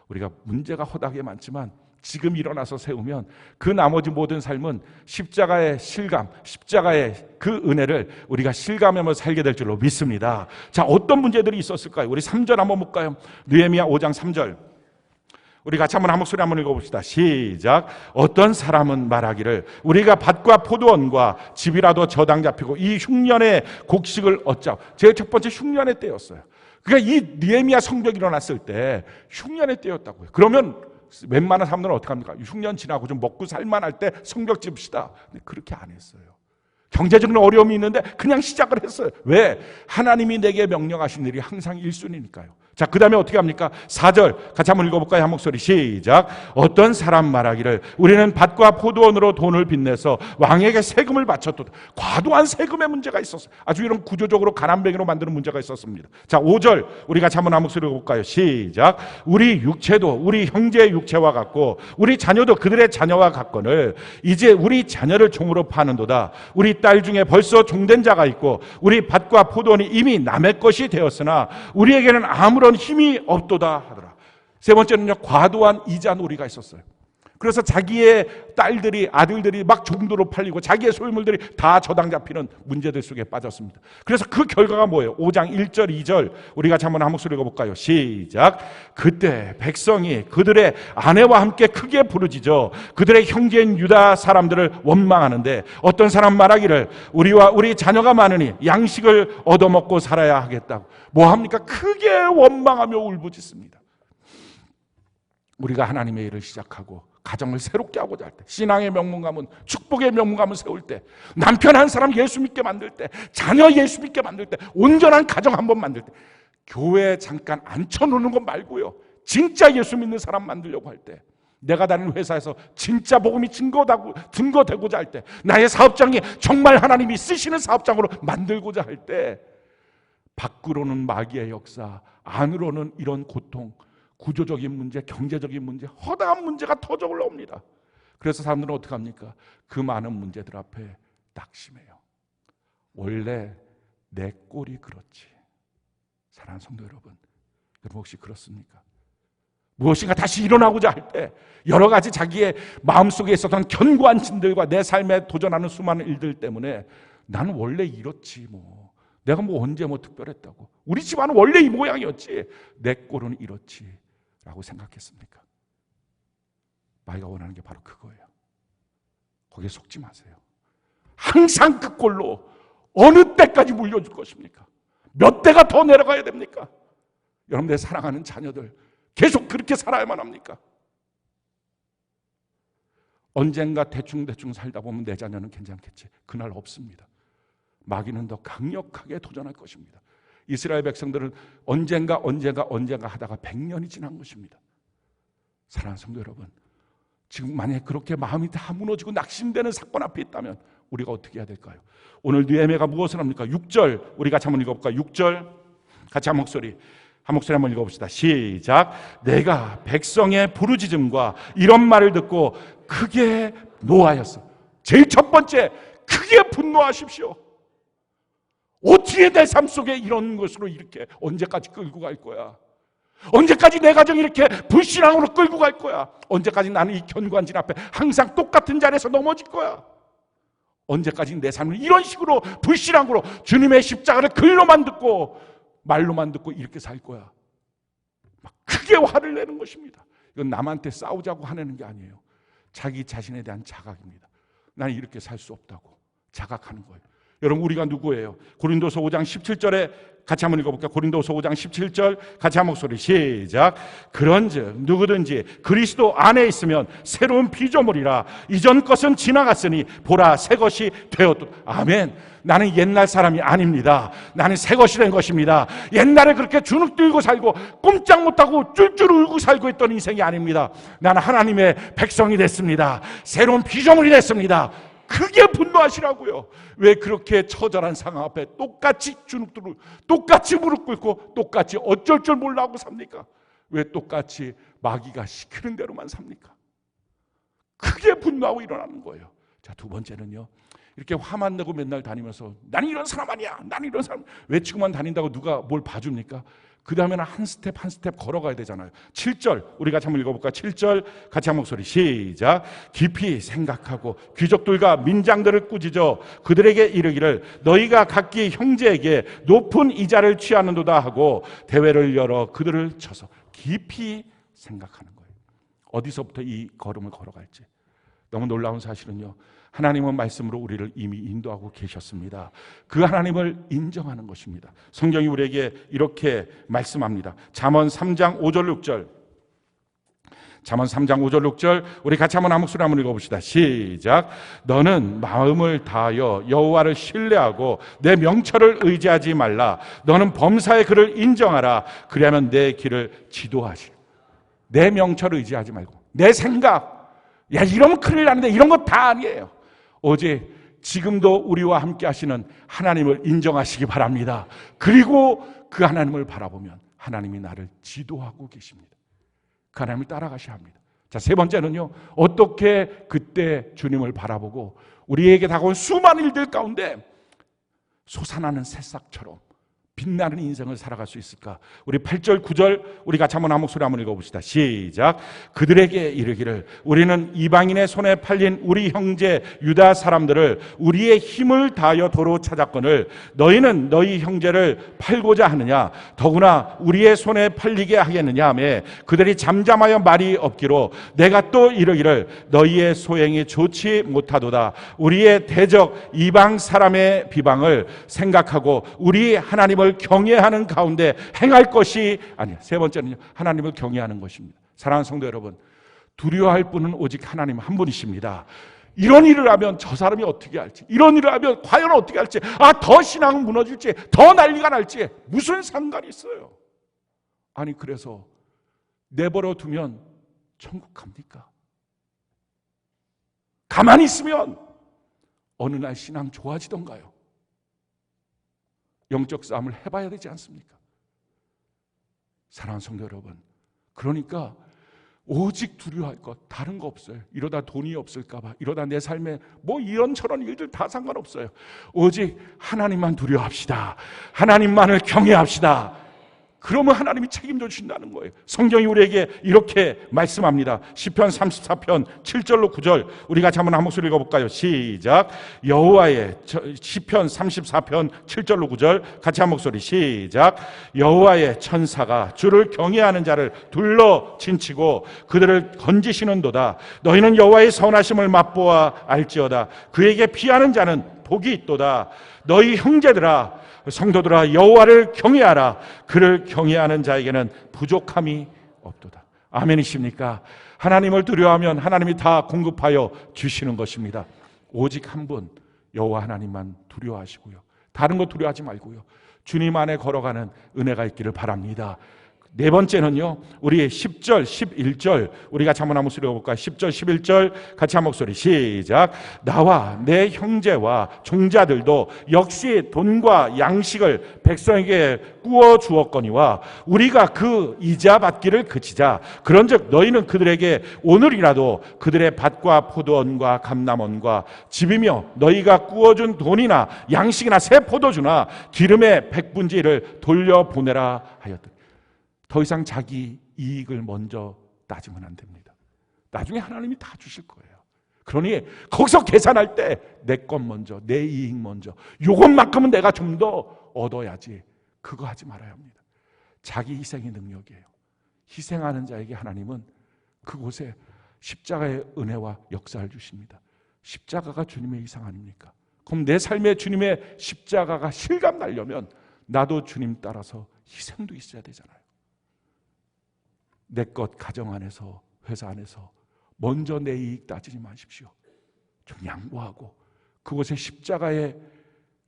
우리가 문제가 허다하게 많지만 지금 일어나서 세우면 그 나머지 모든 삶은 십자가의 실감, 십자가의 그 은혜를 우리가 실감하며 살게 될 줄로 믿습니다. 자, 어떤 문제들이 있었을까요? 우리 3절 한번 볼까요? 느헤미야 5장 3절. 우리 같이 한번 한 목소리 한번 읽어봅시다. 시작. 어떤 사람은 말하기를 우리가 밭과 포도원과 집이라도 저당 잡히고 이 흉년의 곡식을 얻자. 제일 첫 번째 흉년의 때였어요. 그러니까 이 느헤미야 성벽이 일어났을 때 흉년의 때였다고요. 그러면 웬만한 사람들은 어떻게 합니까? 흉년 지나고 좀 먹고 살만할 때 성벽 집시다. 근데 그렇게 안 했어요. 경제적인 어려움이 있는데 그냥 시작을 했어요. 왜? 하나님이 내게 명령하신 일이 항상 1순위니까요. 자, 그 다음에 어떻게 합니까? 4절 같이 한번 읽어볼까요? 한 목소리 시작. 어떤 사람 말하기를 우리는 밭과 포도원으로 돈을 빚내서 왕에게 세금을 바쳤도다. 과도한 세금의 문제가 있었어요. 아주 이런 구조적으로 가난뱅이로 만드는 문제가 있었습니다. 자, 5절 우리 같이 한번 한 목소리 읽어볼까요? 시작. 우리 육체도 우리 형제의 육체와 같고 우리 자녀도 그들의 자녀와 같거늘 이제 우리 자녀를 종으로 파는도다. 우리 딸 중에 벌써 종된 자가 있고 우리 밭과 포도원이 이미 남의 것이 되었으나 우리에게는 아무런 힘이 없도다 하더라. 세 번째는요, 과도한 이자 놀이가 있었어요. 그래서 자기의 딸들이, 아들들이 막 종도로 팔리고 자기의 소유물들이 다 저당 잡히는 문제들 속에 빠졌습니다. 그래서 그 결과가 뭐예요? 5장 1절 2절 우리 같이 한번 한 목소리 읽어볼까요? 시작. 그때 백성이 그들의 아내와 함께 크게 부르짖어 그들의 형제인 유다 사람들을 원망하는데 어떤 사람 말하기를 우리와 우리 자녀가 많으니 양식을 얻어먹고 살아야 하겠다고. 뭐합니까? 크게 원망하며 울부짖습니다. 우리가 하나님의 일을 시작하고 가정을 새롭게 하고자 할 때, 신앙의 명문가문, 축복의 명문가문 세울 때, 남편 한 사람 예수 믿게 만들 때, 자녀 예수 믿게 만들 때, 온전한 가정 한번 만들 때, 교회에 잠깐 앉혀놓는 것 말고요, 진짜 예수 믿는 사람 만들려고 할 때, 내가 다니는 회사에서 진짜 복음이 증거되고자 할 때, 나의 사업장이 정말 하나님이 쓰시는 사업장으로 만들고자 할 때, 밖으로는 마귀의 역사, 안으로는 이런 고통, 구조적인 문제, 경제적인 문제, 허다한 문제가 터져 올라옵니다. 그래서 사람들은 어떻게 합니까? 그 많은 문제들 앞에 낙심해요. 원래 내 꼴이 그렇지. 사랑하는 성도 여러분, 여러분 혹시 그렇습니까? 무엇인가 다시 일어나고자 할 때 여러 가지 자기의 마음속에 있었던 견고한 진들과 내 삶에 도전하는 수많은 일들 때문에 나는 원래 이렇지 뭐 내가 뭐 언제 뭐 특별했다고 우리 집안은 원래 이 모양이었지 내 꼴은 이렇지 라고 생각했습니까? 마귀가 원하는 게 바로 그거예요. 거기에 속지 마세요. 항상 그 꼴로 어느 때까지 물려줄 것입니까? 몇 대가 더 내려가야 됩니까? 여러분 내 사랑하는 자녀들 계속 그렇게 살아야만 합니까? 언젠가 대충 살다 보면 내 자녀는 괜찮겠지. 그날 없습니다. 마귀는 더 강력하게 도전할 것입니다. 이스라엘 백성들은 언젠가 하다가 100년이 지난 것입니다. 사랑하는 성도 여러분, 지금 만약에 그렇게 마음이 다 무너지고 낙심되는 사건 앞에 있다면 우리가 어떻게 해야 될까요? 오늘 느헤미야가 무엇을 합니까? 6절 우리 같이 한번 읽어볼까요? 6절 같이 한 목소리 한번 읽어봅시다. 시작. 내가 백성의 부르짖음과 이런 말을 듣고 크게 노하였어. 제일 첫 번째 크게 분노하십시오. 어떻게 내 삶 속에 이런 것으로 이렇게 언제까지 끌고 갈 거야? 언제까지 내 가정 이렇게 불신앙으로 끌고 갈 거야? 언제까지 나는 이 견고한진 앞에 항상 똑같은 자리에서 넘어질 거야? 언제까지 내 삶을 이런 식으로 불신앙으로 주님의 십자가를 글로만 듣고 말로만 듣고 이렇게 살 거야? 막 크게 화를 내는 것입니다. 이건 남한테 싸우자고 화내는 게 아니에요. 자기 자신에 대한 자각입니다. 나는 이렇게 살 수 없다고 자각하는 거예요. 여러분 우리가 누구예요? 고린도서 5장 17절에 같이 한번 읽어볼까요? 고린도서 5장 17절 같이 한 목소리 시작. 그런즉 누구든지 그리스도 안에 있으면 새로운 피조물이라 이전 것은 지나갔으니 보라 새 것이 되었다. 아멘. 나는 옛날 사람이 아닙니다. 나는 새 것이 된 것입니다. 옛날에 그렇게 주눅 들고 살고 꼼짝 못하고 쫄쫄 울고 살고 있던 인생이 아닙니다. 나는 하나님의 백성이 됐습니다. 새로운 피조물이 됐습니다. 크게 분노하시라고요. 왜 그렇게 처절한 상황 앞에 똑같이 주눅 들고 똑같이 무릎 꿇고 똑같이 어쩔 줄 몰라 하고 삽니까? 왜 똑같이 마귀가 시키는 대로만 삽니까? 크게 분노하고 일어나는 거예요. 자, 두 번째는요. 이렇게 화만 내고 맨날 다니면서 나는 이런 사람 아니야. 나는 이런 사람 외치고만 다닌다고 누가 뭘 봐줍니까? 그 다음에는 한 스텝 걸어가야 되잖아요. 7절 우리 같이 한번 읽어볼까? 7절 같이 한 목소리 시작. 깊이 생각하고 귀족들과 민장들을 꾸짖어 그들에게 이르기를 너희가 각기 형제에게 높은 이자를 취하는도다 하고 대회를 열어 그들을 쳐서 깊이 생각하는 거예요. 어디서부터 이 걸음을 걸어갈지. 너무 놀라운 사실은요. 하나님은 말씀으로 우리를 이미 인도하고 계셨습니다. 그 하나님을 인정하는 것입니다. 성경이 우리에게 이렇게 말씀합니다. 잠언 3장 5절 6절 잠언 3장 5절 6절 우리 같이 한번 한 목소리 한번 읽어봅시다. 시작. 너는 마음을 다하여 여호와를 신뢰하고 내 명철을 의지하지 말라. 너는 범사의 그를 인정하라. 그리하면 내 길을 지도하시라. 내 명철을 의지하지 말고 내 생각 야 이러면 큰일 나는데 이런 거 다 아니에요. 오직 지금도 우리와 함께 하시는 하나님을 인정하시기 바랍니다. 그리고 그 하나님을 바라보면 하나님이 나를 지도하고 계십니다. 그 하나님을 따라가셔야 합니다. 자, 세 번째는요. 어떻게 그때 주님을 바라보고 우리에게 다가온 수많은 일들 가운데 솟아나는 새싹처럼 빛나는 인생을 살아갈 수 있을까? 우리 8절 9절 우리 같이 한번 한 목소리 한번 읽어봅시다. 시작. 그들에게 이르기를 우리는 이방인의 손에 팔린 우리 형제 유다 사람들을 우리의 힘을 다하여 도로 찾았거늘 너희는 너희 형제를 팔고자 하느냐? 더구나 우리의 손에 팔리게 하겠느냐 하며 그들이 잠잠하여 말이 없기로 내가 또 이르기를 너희의 소행이 좋지 못하도다. 우리의 대적 이방 사람의 비방을 생각하고 우리 하나님을 경외하는 가운데 행할 것이 아니야. 세 번째는요. 하나님을 경외하는 것입니다. 사랑하는 성도 여러분, 두려워할 분은 오직 하나님 한 분이십니다. 이런 일을 하면 저 사람이 어떻게 할지, 이런 일을 하면 과연 어떻게 할지, 더 신앙은 무너질지, 더 난리가 날지 무슨 상관이 있어요? 아니 그래서 내버려 두면 천국 갑니까? 가만히 있으면 어느 날 신앙 좋아지던가요? 영적 싸움을 해봐야 되지 않습니까? 사랑하는 성도 여러분, 그러니까 오직 두려워할 것 다른 거 없어요. 이러다 돈이 없을까 봐, 이러다 내 삶에 뭐 이런저런 일들 다 상관없어요. 오직 하나님만 두려워합시다. 하나님만을 경외합시다. 그러면 하나님이 책임져 주신다는 거예요. 성경이 우리에게 이렇게 말씀합니다. 시편 34편 7절로 9절 우리 같이 한번 한 목소리 읽어볼까요? 시작. 여호와의 시편 34편 7절로 9절 같이 한 목소리 시작. 여호와의 천사가 주를 경외하는 자를 둘러 진치고 그들을 건지시는도다. 너희는 여호와의 선하심을 맛보아 알지어다. 그에게 피하는 자는 복이 있도다. 너희 형제들아 성도들아 여호와를 경외하라. 그를 경외하는 자에게는 부족함이 없도다. 아멘이십니까? 하나님을 두려워하면 하나님이 다 공급하여 주시는 것입니다. 오직 한 분 여호와 하나님만 두려워하시고요. 다른 거 두려워하지 말고요. 주님 안에 걸어가는 은혜가 있기를 바랍니다. 네 번째는요, 우리 10절, 11절, 우리 같이 한번 목소리 읽어볼까요? 10절, 11절 같이 한 목소리 시작. 나와 내 형제와 종자들도 역시 돈과 양식을 백성에게 구워 주었거니와 우리가 그 이자 받기를 그치자. 그런즉 너희는 그들에게 오늘이라도 그들의 밭과 포도원과 감람원과 집이며 너희가 구워준 돈이나 양식이나 새 포도주나 기름의 백분지를 돌려보내라 하였다. 더 이상 자기 이익을 먼저 따지면 안 됩니다. 나중에 하나님이 다 주실 거예요. 그러니 거기서 계산할 때 내 것 먼저, 내 이익 먼저, 요것만큼은 내가 좀 더 얻어야지. 그거 하지 말아야 합니다. 자기 희생의 능력이에요. 희생하는 자에게 하나님은 그곳에 십자가의 은혜와 역사를 주십니다. 십자가가 주님의 희생 아닙니까? 그럼 내 삶에 주님의 십자가가 실감 나려면 나도 주님 따라서 희생도 있어야 되잖아요. 내 것 가정 안에서 회사 안에서 먼저 내 이익 따지지 마십시오. 좀 양보하고 그곳에 십자가의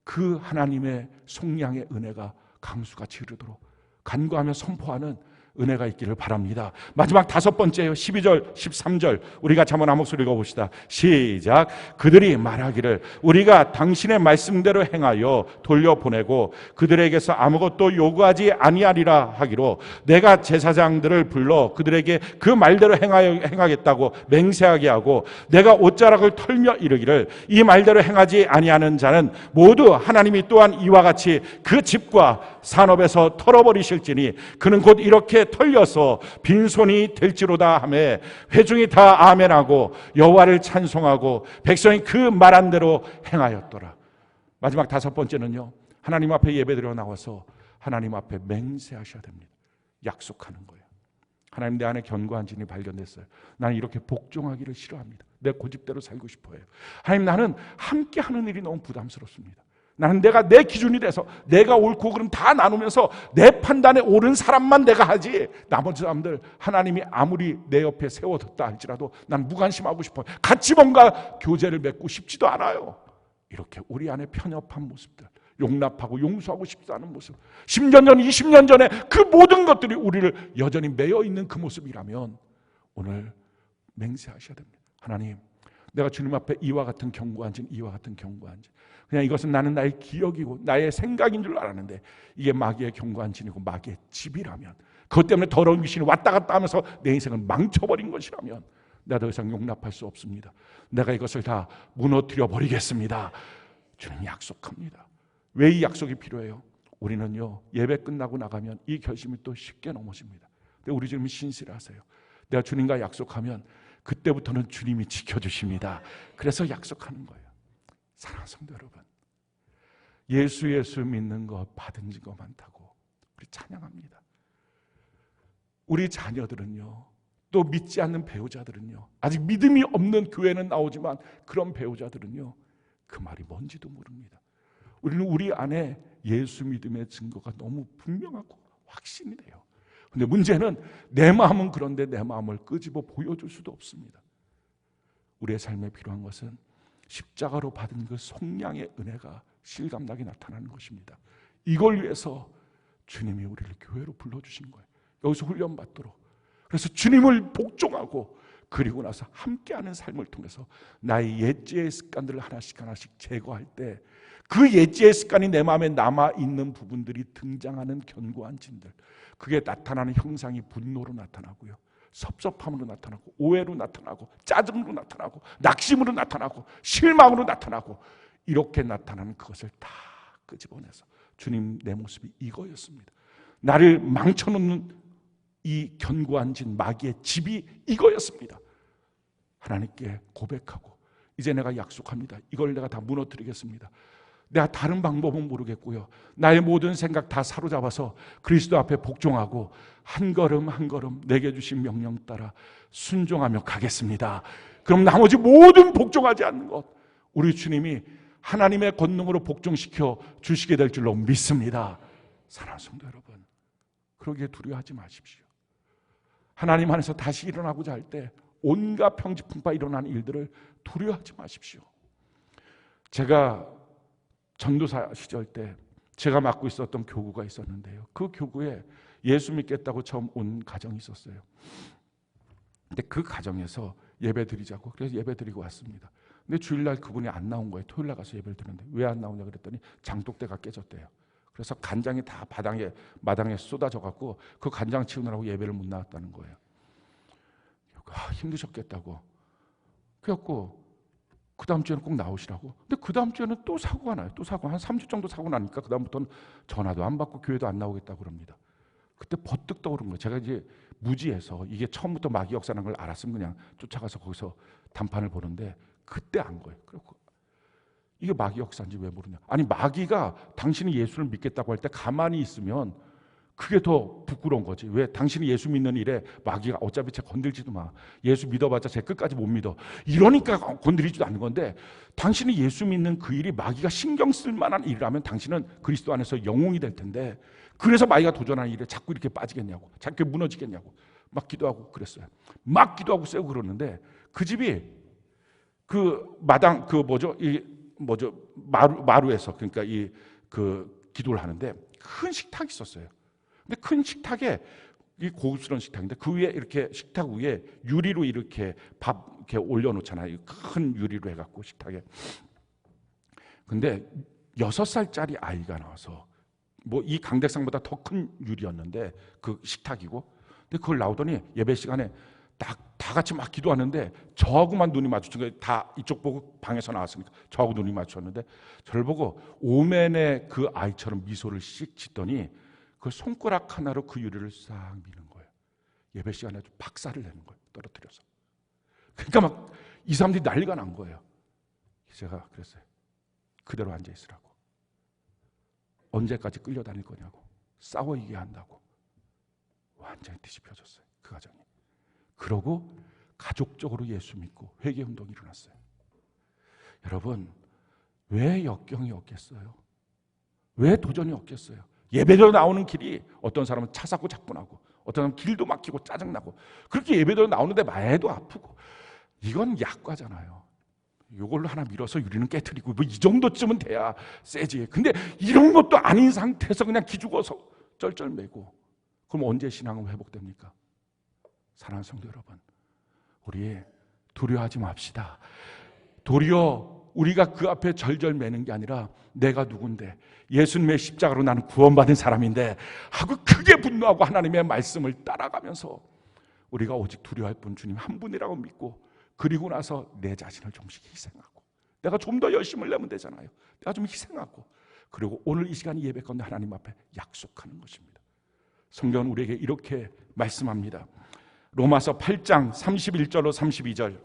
그 하나님의 속량의 은혜가 강수같이 흐르도록 간구하며 선포하는 은혜가 있기를 바랍니다. 마지막 다섯 번째요. 12절, 13절 우리 같이 한번 한 목소리 읽어봅시다. 시작. 그들이 말하기를 우리가 당신의 말씀대로 행하여 돌려보내고 그들에게서 아무것도 요구하지 아니하리라 하기로 내가 제사장들을 불러 그들에게 그 말대로 행하겠다고 맹세하게 하고 내가 옷자락을 털며 이르기를 이 말대로 행하지 아니하는 자는 모두 하나님이 또한 이와 같이 그 집과 산업에서 털어버리실지니 그는 곧 이렇게 털려서 빈손이 될지로다 하매 회중이 다 아멘하고 여호와를 찬송하고 백성이 그 말한 대로 행하였더라. 마지막 다섯 번째는요, 하나님 앞에 예배드려 나와서 하나님 앞에 맹세하셔야 됩니다. 약속하는 거예요. 하나님 내 안에 견고한 진이 발견됐어요. 나는 이렇게 복종하기를 싫어합니다. 내 고집대로 살고 싶어요. 하나님 나는 함께 하는 일이 너무 부담스럽습니다. 나는 내가 내 기준이 돼서 내가 옳고 그름 다 나누면서 내 판단에 옳은 사람만 내가 하지 나머지 사람들 하나님이 아무리 내 옆에 세워뒀다 할지라도 난 무관심하고 싶어요. 같이 뭔가 교제를 맺고 싶지도 않아요. 이렇게 우리 안에 편협한 모습들, 용납하고 용서하고 싶지 않은 모습, 10년 전, 20년 전에 그 모든 것들이 우리를 여전히 매여 있는 그 모습이라면 오늘 맹세하셔야 됩니다. 하나님, 내가 주님 앞에 이와 같은 견고한 진, 이와 같은 견고한 진, 그냥 이것은 나는 나의 기억이고 나의 생각인 줄 알았는데 이게 마귀의 견고한 진이고 마귀의 집이라면, 그것 때문에 더러운 귀신이 왔다 갔다 하면서 내 인생을 망쳐버린 것이라면 내가 더 이상 용납할 수 없습니다. 내가 이것을 다 무너뜨려 버리겠습니다. 주님 약속합니다. 왜 이 약속이 필요해요? 우리는요, 예배 끝나고 나가면 이 결심이 또 쉽게 넘어집니다. 근데 우리 주님이 신실하세요. 내가 주님과 약속하면 그때부터는 주님이 지켜주십니다. 그래서 약속하는 거예요. 사랑하는 성도 여러분, 예수 믿는 것 받은 증거 많다고 우리 찬양합니다. 우리 자녀들은요, 또 믿지 않는 배우자들은요, 아직 믿음이 없는 교회는 나오지만 그런 배우자들은요, 그 말이 뭔지도 모릅니다. 우리는 우리 안에 예수 믿음의 증거가 너무 분명하고 확신이 돼요. 근데 문제는 내 마음은 그런데 내 마음을 끄집어 보여줄 수도 없습니다. 우리의 삶에 필요한 것은 십자가로 받은 그 속량의 은혜가 실감나게 나타나는 것입니다. 이걸 위해서 주님이 우리를 교회로 불러주신 거예요. 여기서 훈련받도록. 그래서 주님을 복종하고 그리고 나서 함께하는 삶을 통해서 나의 옛지의 습관들을 하나씩 제거할 때 그 옛지의 습관이 내 마음에 남아있는 부분들이 등장하는 견고한 진들, 그게 나타나는 형상이 분노로 나타나고요, 섭섭함으로 나타나고, 오해로 나타나고, 짜증으로 나타나고, 낙심으로 나타나고, 실망으로 나타나고, 이렇게 나타나는 그것을 다 끄집어내서 주님 내 모습이 이거였습니다. 나를 망쳐놓는 이 견고한 진 마귀의 집이 이거였습니다. 하나님께 고백하고 이제 내가 약속합니다. 이걸 내가 다 무너뜨리겠습니다. 내가 다른 방법은 모르겠고요. 나의 모든 생각 다 사로잡아서 그리스도 앞에 복종하고 한 걸음 한 걸음 내게 주신 명령 따라 순종하며 가겠습니다. 그럼 나머지 모든 복종하지 않는 것 우리 주님이 하나님의 권능으로 복종시켜 주시게 될 줄로 믿습니다. 사랑하는 성도 여러분, 그러기에 두려워하지 마십시오. 하나님 안에서 다시 일어나고자 할 때 온갖 평지풍파 일어나는 일들을 두려워하지 마십시오. 제가 전도사 시절 때 제가 맡고 있었던 교구가 있었는데요. 그 교구에 예수 믿겠다고 처음 온 가정이 있었어요. 근데 그 가정에서 예배 드리자고 그래서 예배 드리고 왔습니다. 근데 주일날 그분이 안 나온 거예요. 토요일날 가서 예배를 드렸는데 왜 안 나오냐 그랬더니 장독대가 깨졌대요. 그래서 간장이 다 마당에 쏟아져 갖고 그 간장 치우느라고 예배를 못 나왔다는 거예요. 힘드셨겠다고. 그래갖고 그 다음 주에는 꼭 나오시라고. 근데 그 다음 주에는 또 사고가 나요. 또 사고 한 3주 정도 사고 나니까 그 다음부터는 전화도 안 받고 교회도 안 나오겠다고 그럽니다. 그때 버뜩 떠오른 거예요. 제가 이제 무지해서 이게 처음부터 마귀 역사라는 걸 알았으면 그냥 쫓아가서 거기서 단판을 보는데 그때 안 거예요. 그리고 이게 마귀 역사인지 왜 모르냐. 아니 마귀가 당신이 예수를 믿겠다고 할 때 가만히 있으면 그게 더 부끄러운 거지. 왜 당신이 예수 믿는 일에 마귀가 어차피 쟤 건들지도 마. 예수 믿어봤자 쟤 끝까지 못 믿어. 이러니까 건드리지도 않는 건데 당신이 예수 믿는 그 일이 마귀가 신경 쓸 만한 일이라면 당신은 그리스도 안에서 영웅이 될 텐데 그래서 마귀가 도전하는 일에 자꾸 이렇게 빠지겠냐고. 자꾸 무너지겠냐고. 막 기도하고 그랬어요. 막 기도하고 세고 그러는데 그 집이 그 마당 마루에서 그러니까 기도를 하는데 큰 식탁이 있었어요. 근데 큰 식탁에 이 고급스러운 식탁인데 그 위에 이렇게 식탁 위에 유리로 이렇게 밥 이렇게 올려놓잖아요. 큰 유리로 해갖고 식탁에. 근데 6살짜리 아이가 나와서 뭐 이 강대상보다 더 큰 유리였는데 그 식탁이고. 근데 그걸 나오더니 예배 시간에 다 같이 막 기도하는데 저하고만 눈이 마주친 거예요. 다 이쪽 보고 방에서 나왔으니까 저하고 눈이 마주쳤는데 저를 보고 오맨의 그 아이처럼 미소를 씩 짓더니 그 손가락 하나로 그 유리를 싹 미는 거예요. 예배 시간에 아주 박살을 내는 거예요. 떨어뜨려서. 그러니까 막 이 사람들이 난리가 난 거예요. 제가 그랬어요. 그대로 앉아 있으라고. 언제까지 끌려다닐 거냐고. 싸워 이겨야 한다고. 완전히 뒤집혀졌어요. 그 가정이. 그러고 가족적으로 예수 믿고 회개운동이 일어났어요. 여러분, 왜 역경이 없겠어요? 왜 도전이 없겠어요? 예배대로 나오는 길이 어떤 사람은 차 사고 자꾸 나고 어떤 사람은 길도 막히고 짜증나고 그렇게 예배대로 나오는데 마에도 아프고 이건 약과잖아요. 이걸로 하나 밀어서 유리는 깨트리고 뭐 이 정도쯤은 돼야 세지. 근데 이런 것도 아닌 상태에서 그냥 기죽어서 쩔쩔매고 그럼 언제 신앙은 회복됩니까? 사랑하는 성도 여러분, 우리 두려워하지 맙시다. 도리어 우리가 그 앞에 절절매는 게 아니라 내가 누군데 예수님의 십자가로 나는 구원받은 사람인데 하고 크게 분노하고 하나님의 말씀을 따라가면서 우리가 오직 두려워할 분 주님 한 분이라고 믿고 그리고 나서 내 자신을 좀씩 희생하고 내가 좀 더 열심을 내면 되잖아요. 내가 좀 희생하고 그리고 오늘 이 시간이 예배 가운데 하나님 앞에 약속하는 것입니다. 성경은 우리에게 이렇게 말씀합니다. 로마서 8장 31절로 32절.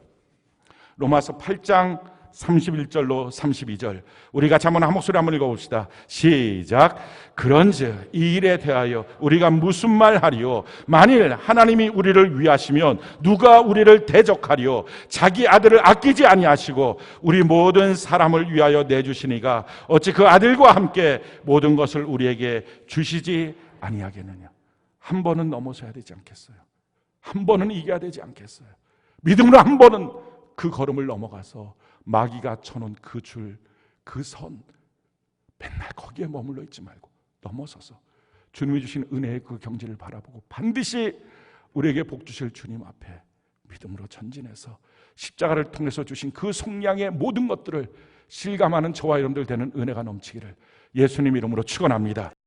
로마서 8장 31절로 32절. 우리 같이 한번 한 목소리 한번 읽어봅시다. 시작. 그런즉 이 일에 대하여 우리가 무슨 말하리요? 만일 하나님이 우리를 위하시면 누가 우리를 대적하리요? 자기 아들을 아끼지 아니하시고 우리 모든 사람을 위하여 내주시니가 어찌 그 아들과 함께 모든 것을 우리에게 주시지 아니하겠느냐. 한 번은 넘어서야 되지 않겠어요? 한 번은 이겨야 되지 않겠어요? 믿음으로 한 번은 그 걸음을 넘어가서 마귀가 쳐놓은 그 줄, 그 선 맨날 거기에 머물러 있지 말고 넘어서서 주님이 주신 은혜의 그 경지를 바라보고 반드시 우리에게 복 주실 주님 앞에 믿음으로 전진해서 십자가를 통해서 주신 그 속량의 모든 것들을 실감하는 저와 여러분들 되는 은혜가 넘치기를 예수님 이름으로 축원합니다.